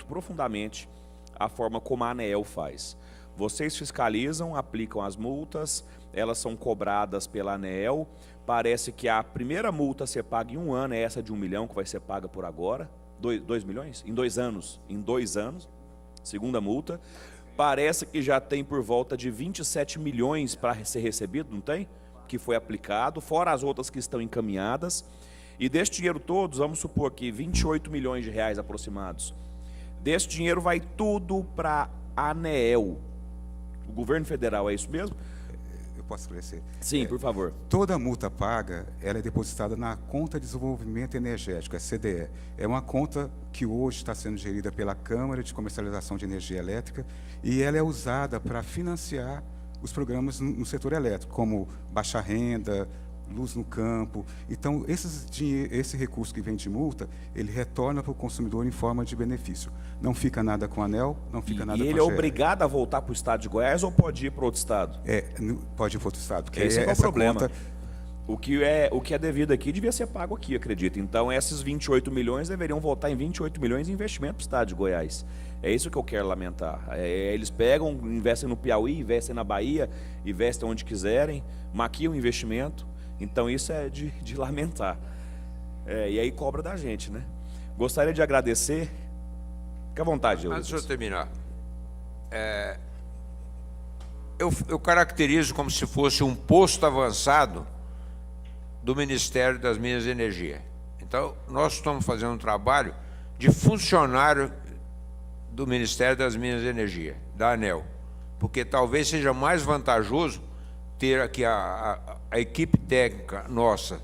profundamente a forma como a ANEEL faz. Vocês fiscalizam, aplicam as multas, elas são cobradas pela ANEEL. Parece que a primeira multa a ser paga em um ano é essa de 1 milhão, que vai ser paga por agora. 2 milhões? Em 2 anos. Em 2 anos, segunda multa. Parece que já tem por volta de 27 milhões para ser recebido, não tem? Que foi aplicado, fora as outras que estão encaminhadas. E desse dinheiro todos, vamos supor que 28 milhões de reais aproximados. Desse dinheiro vai tudo para a ANEEL. O governo federal, é isso mesmo? Eu posso esclarecer? Sim, por favor. Toda multa paga, ela é depositada na Conta de Desenvolvimento Energético, a CDE. É uma conta que hoje está sendo gerida pela Câmara de Comercialização de Energia Elétrica, e ela é usada para financiar os programas no setor elétrico, como baixa renda, luz no campo. Então, esse recurso que vem de multa, ele retorna para o consumidor em forma de benefício. Não fica nada com a ANEEL, não fica nada com a GR. E ele é obrigado a voltar para o estado de Goiás ou pode ir para outro estado? Pode ir para outro estado. Porque esse é o problema. Conta... O que é devido aqui devia ser pago aqui, acredito. Então, esses 28 milhões deveriam voltar em 28 milhões em investimento para o estado de Goiás. É isso que eu quero lamentar. Eles pegam, investem no Piauí, investem na Bahia, investem onde quiserem, maquiam o investimento. Então, isso é de lamentar. E aí cobra da gente, né? Gostaria de agradecer. Fique à vontade, Eurípides. Antes de eu terminar, eu caracterizo como se fosse um posto avançado do Ministério das Minas e Energia. Então, nós estamos fazendo um trabalho de funcionário do Ministério das Minas e Energia, da ANEEL, porque talvez seja mais vantajoso ter aqui a equipe técnica nossa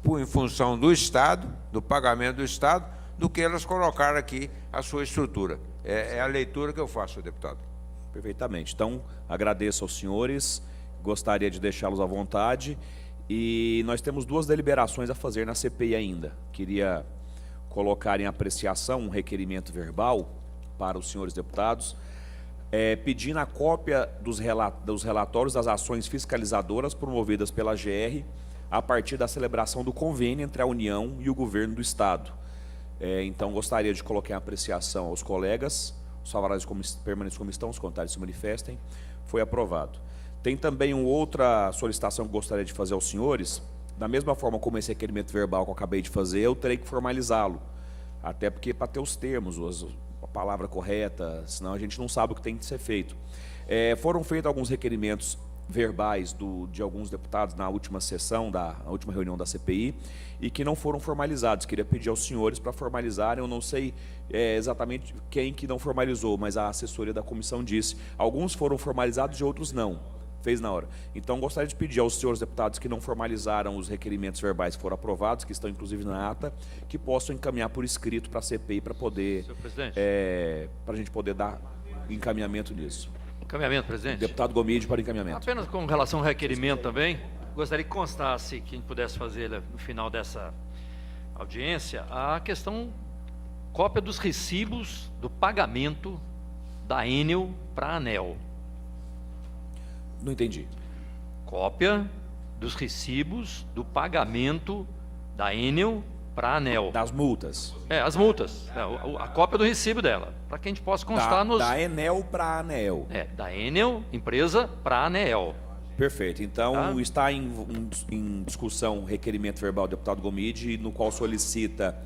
em função do Estado, do pagamento do Estado, do que elas colocar aqui a sua estrutura. É a leitura que eu faço, deputado. Perfeitamente. Então, agradeço aos senhores, gostaria de deixá-los à vontade, e nós temos 2 deliberações a fazer na CPI ainda. Queria colocar em apreciação um requerimento verbal para os senhores deputados, pedindo a cópia dos relatórios das ações fiscalizadoras promovidas pela GR a partir da celebração do convênio entre a União e o governo do Estado. Então, gostaria de colocar em apreciação aos colegas, os favoráveis permanentes como estão, os contrários se manifestem. Foi aprovado. Tem também uma outra solicitação que gostaria de fazer aos senhores. Da mesma forma como esse requerimento verbal que eu acabei de fazer, eu terei que formalizá-lo. Até porque para ter os termos, a palavra correta, senão a gente não sabe o que tem que ser feito. Foram feitos alguns requerimentos verbais de alguns deputados na última sessão, na última reunião da CPI, e que não foram formalizados. Queria pedir aos senhores para formalizarem. Eu não sei exatamente quem que não formalizou, mas a assessoria da comissão disse. Alguns foram formalizados e outros não. Fez na hora. Então, gostaria de pedir aos senhores deputados que não formalizaram os requerimentos verbais que foram aprovados, que estão inclusive na ata, que possam encaminhar por escrito para a CPI para poder, para a gente poder dar encaminhamento nisso. Encaminhamento, presidente. Deputado Gomide para encaminhamento. Apenas com relação ao requerimento também, gostaria que constasse, que a gente pudesse fazer no final dessa audiência, a questão, cópia dos recibos do pagamento da Enel para a ANEEL. Não entendi. Cópia dos recibos do pagamento da Enel para a ANEEL. Das multas. As multas. A cópia do recibo dela, para que a gente possa constar nos... Da Enel para a ANEEL. Da Enel, empresa, para a ANEEL. Perfeito. Então, Tá. está em discussão o requerimento verbal do deputado Gomide, no qual solicita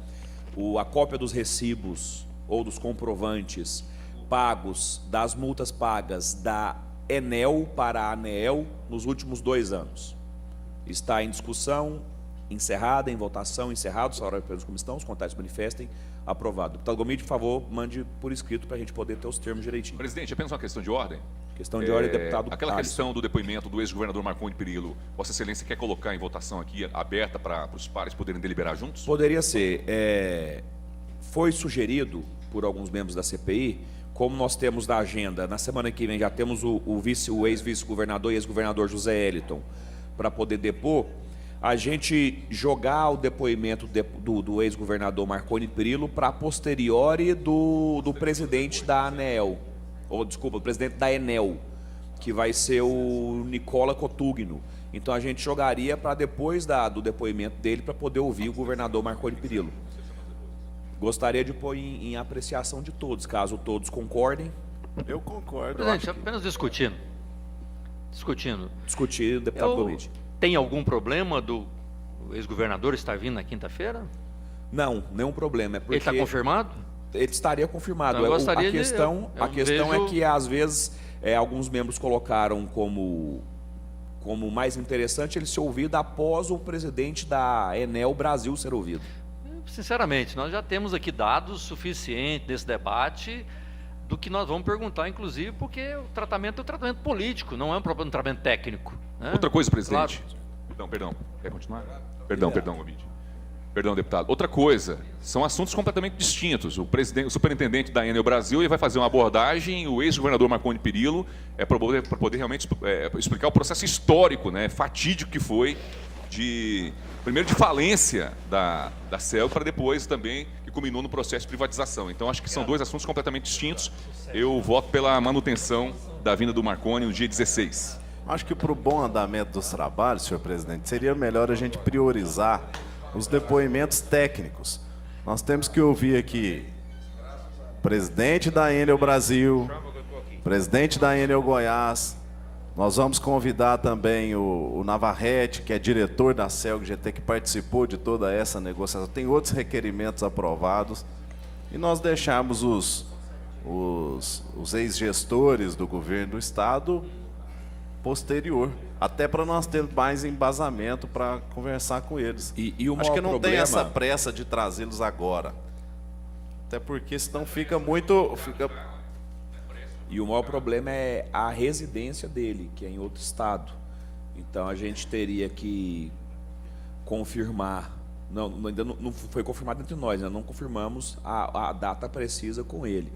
a cópia dos recibos ou dos comprovantes pagos, das multas pagas da Enel para a ANEEL nos últimos 2 anos. Está em discussão, encerrada, em votação, encerrado, essa hora como estão, os contatos manifestem, aprovado. Deputado Gomide, por favor, mande por escrito para a gente poder ter os termos direitinho. Presidente, apenas uma questão de ordem. Questão de ordem, deputado Aquela Alisson. questão do depoimento do ex-governador Marconi Perillo, Vossa Excelência quer colocar em votação aqui, aberta para os pares poderem deliberar juntos? Poderia ser. Foi sugerido por alguns membros da CPI, como nós temos na agenda, na semana que vem já temos o ex-vice-governador e ex-governador José Eliton para poder depor, a gente jogar o depoimento do ex-governador Marconi Perillo para posteriori do presidente da ANEEL, ou desculpa, o presidente da Enel, que vai ser o Nicola Cotugno. Então a gente jogaria para depois do depoimento dele para poder ouvir o governador Marconi Perillo. Gostaria de pôr em apreciação de todos, caso todos concordem. Eu concordo. Presidente, apenas discutindo. Discutir, deputado Gomide. Tem algum problema do ex-governador estar vindo na quinta-feira? Não, nenhum problema. É porque Ele está confirmado? ele estaria confirmado. Então, eu gostaria a questão, eu a questão vejo- é que, às vezes, alguns membros colocaram como mais interessante ele ser ouvido após o presidente da Enel Brasil ser ouvido. Sinceramente, nós já temos aqui dados suficientes nesse debate do que nós vamos perguntar, inclusive, porque o tratamento é um tratamento político, não é um tratamento técnico. Né? Outra coisa, presidente. Claro. Perdão. Quer continuar? Perdão, Gomide. Perdão, deputado. Outra coisa, são assuntos completamente distintos. O superintendente da Enel Brasil, ele vai fazer uma abordagem, o ex-governador Marconi Perillo, para poder realmente explicar o processo histórico, né, fatídico que foi, primeiro de falência da CELG, para depois também, que culminou no processo de privatização. Então, acho que são 2 assuntos completamente distintos. Eu voto pela manutenção da vinda do Marconi no dia 16. Acho que para o bom andamento dos trabalhos, senhor presidente, seria melhor a gente priorizar os depoimentos técnicos. Nós temos que ouvir aqui presidente da Enel Brasil, presidente da Enel Goiás. Nós vamos convidar também o Navarrete, que é diretor da CELG GT, que participou de toda essa negociação. Tem outros requerimentos aprovados. E nós deixamos os ex-gestores do governo do Estado posterior, até para nós ter mais embasamento para conversar com eles. E o Acho que maior não tem problema- essa pressa de trazê-los agora. Até porque senão fica E o maior problema é a residência dele, que é em outro estado. Então a gente teria que confirmar. Ainda não foi confirmado entre nós, ainda não confirmamos a data precisa com ele.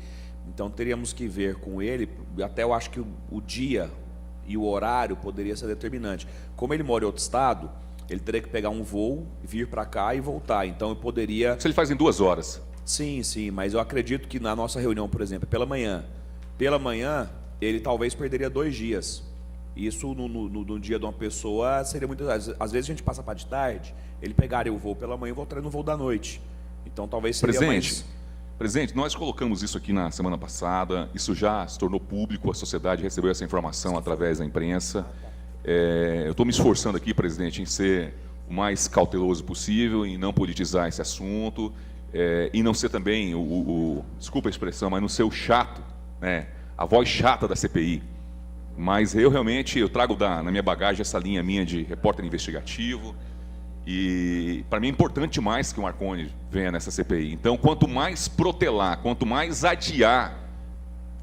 Então teríamos que ver com ele, até eu acho que o dia e o horário poderia ser determinante. Como ele mora em outro estado, ele teria que pegar um voo, vir para cá e voltar. Então eu poderia... Isso ele faz em 2 horas. Sim, mas eu acredito que na nossa reunião, por exemplo, pela manhã, ele talvez perderia 2 dias. Isso no dia de uma pessoa seria muito... Às vezes a gente passa para de tarde, ele pegaria o voo pela manhã e voltaria no voo da noite. Então talvez seria Presidente, nós colocamos isso aqui na semana passada, isso já se tornou público, a sociedade recebeu essa informação através da imprensa. Eu estou me esforçando aqui, presidente, em ser o mais cauteloso possível, em não politizar esse assunto, e não ser também, desculpa a expressão, mas não ser o chato, né, a voz chata da CPI. Mas eu realmente trago na minha bagagem essa linha minha de repórter investigativo, e para mim é importante mais que o Marconi venha nessa CPI. Então, quanto mais protelar, quanto mais adiar,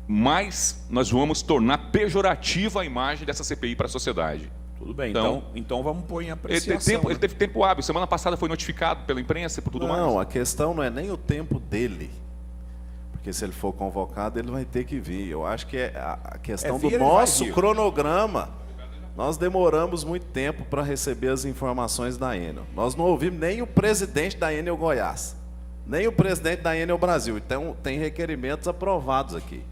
mais nós vamos tornar pejorativa a imagem dessa CPI para a sociedade. Tudo bem, Então, então vamos pôr em apreciação. ele teve tempo hábil. Semana passada foi notificado pela imprensa e por tudo mais. Não, a questão não é nem o tempo dele. Porque se ele for convocado, ele vai ter que vir. Eu acho que é a questão vir, do ele vai nosso vir. cronograma. Nós demoramos muito tempo para receber as informações da Enel. Nós não ouvimos nem o presidente da Enel Goiás, nem o presidente da Enel Brasil. Então, tem requerimentos aprovados aqui.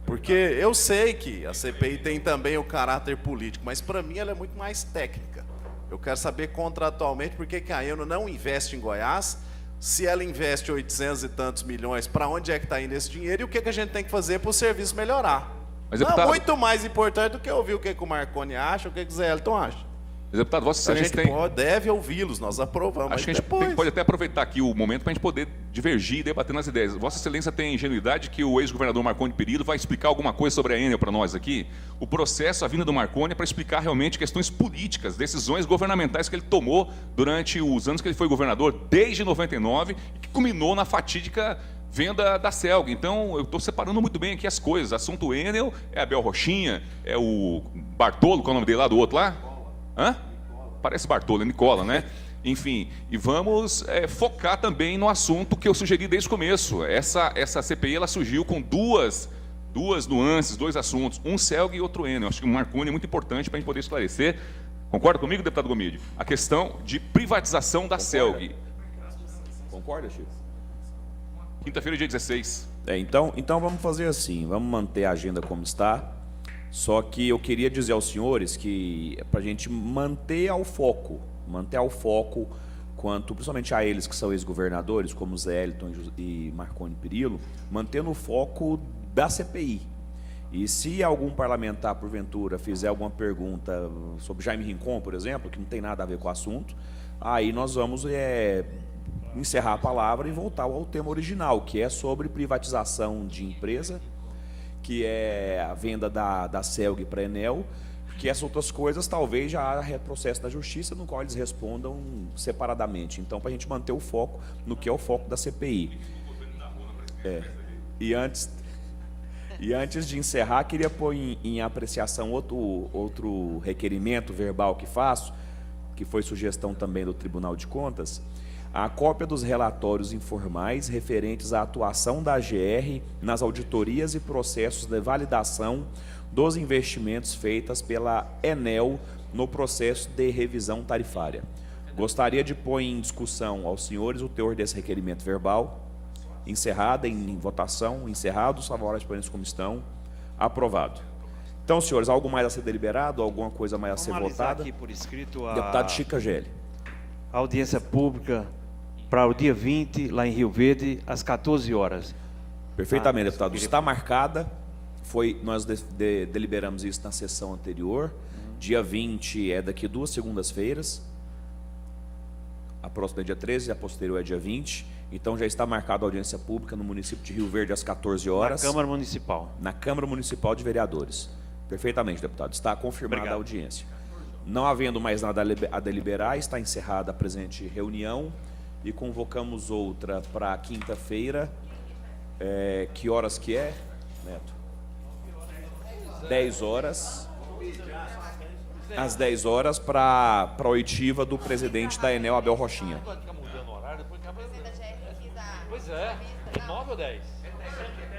Porque eu sei que a CPI tem também o caráter político, mas para mim ela é muito mais técnica. Eu quero saber contratualmente por que a Enel não investe em Goiás. Se ela investe 800 e tantos milhões, para onde é que está indo esse dinheiro e o que a gente tem que fazer para o serviço melhorar? Mas, Não, deputado- muito mais importante do que ouvir o que o Marconi acha, o que o Zé Elton acha. Mas, deputado, Vossa A Excelência gente tem... deve ouvi-los, nós aprovamos. Acho que a gente depois. pode até aproveitar aqui o momento para a gente poder divergir e debater nas ideias. Vossa Excelência tem ingenuidade que o ex-governador Marconi Perillo vai explicar alguma coisa sobre a Enel para nós aqui? O processo, a vinda do Marconi é para explicar realmente questões políticas, decisões governamentais que ele tomou durante os anos que ele foi governador, desde 99, e que culminou na fatídica venda da Celg. Então, eu estou separando muito bem aqui as coisas. Assunto Enel é a Bel Rochinha, é o Bartolo, qual é o nome dele lá, do outro lá? Hã? Parece Bartolo, é Nicola, né? Enfim, e vamos focar também no assunto que eu sugeri desde o começo. Essa CPI ela surgiu com duas nuances, dois assuntos, um Celg e outro Enel. Acho que o Marconi é muito importante para a gente poder esclarecer. Concorda comigo, deputado Gomide? A questão de privatização da Celg. Concorda, Chico? Quinta-feira, dia 16. Então vamos fazer assim, vamos manter a agenda como está, só que eu queria dizer aos senhores que é para a gente manter ao foco, quanto principalmente a eles que são ex-governadores, como Zé Elton e Marconi Perillo, manter no foco da CPI. E se algum parlamentar, porventura, fizer alguma pergunta sobre Jaime Rincon, por exemplo, que não tem nada a ver com o assunto, aí nós vamos encerrar a palavra e voltar ao tema original, que é sobre privatização de empresa, que é a venda da Celg para a Enel, que essas outras coisas talvez já há processo da justiça no qual eles respondam separadamente. Então, para a gente manter o foco no que é o foco da CPI. E antes de encerrar, queria pôr em apreciação outro requerimento verbal que faço, que foi sugestão também do Tribunal de Contas, a cópia dos relatórios informais referentes à atuação da AGR nas auditorias e processos de validação dos investimentos feitas pela Enel no processo de revisão tarifária. Gostaria de pôr em discussão aos senhores o teor desse requerimento verbal, encerrada em votação, encerrados, favoráveis como estão, aprovado. Então, senhores, algo mais a ser deliberado, alguma coisa mais a ser Vamos analisar votada? aqui por escrito a Deputado Chica Gelli. audiência pública para o dia 20, lá em Rio Verde, às 14 horas. Perfeitamente, deputado. Está marcada. Nós deliberamos isso na sessão anterior. Dia 20 é daqui 2 segundas-feiras. A próxima é dia 13, a posterior é dia 20. Então já está marcada a audiência pública no município de Rio Verde às 14 horas. Na Câmara Municipal. Na Câmara Municipal de Vereadores. Perfeitamente, deputado. Está confirmada a audiência. Não havendo mais nada a deliberar, está encerrada a presente reunião e convocamos outra para quinta-feira. Que horas que é, Neto? 10 horas. Às 10 horas para a oitiva do presidente da Enel, Abel Rochinha. Pois é, 9 ou 10?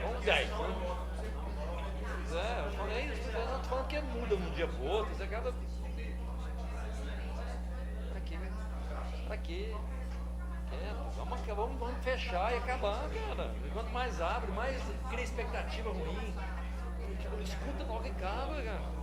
Vamos 10. Pois é, eu falei, eu não tô falando que muda de um dia pro outro, você acaba. Pra quê? Vamos fechar e acabar, cara. Quanto mais abre, mais cria expectativa ruim. Escuta logo e acaba, cara.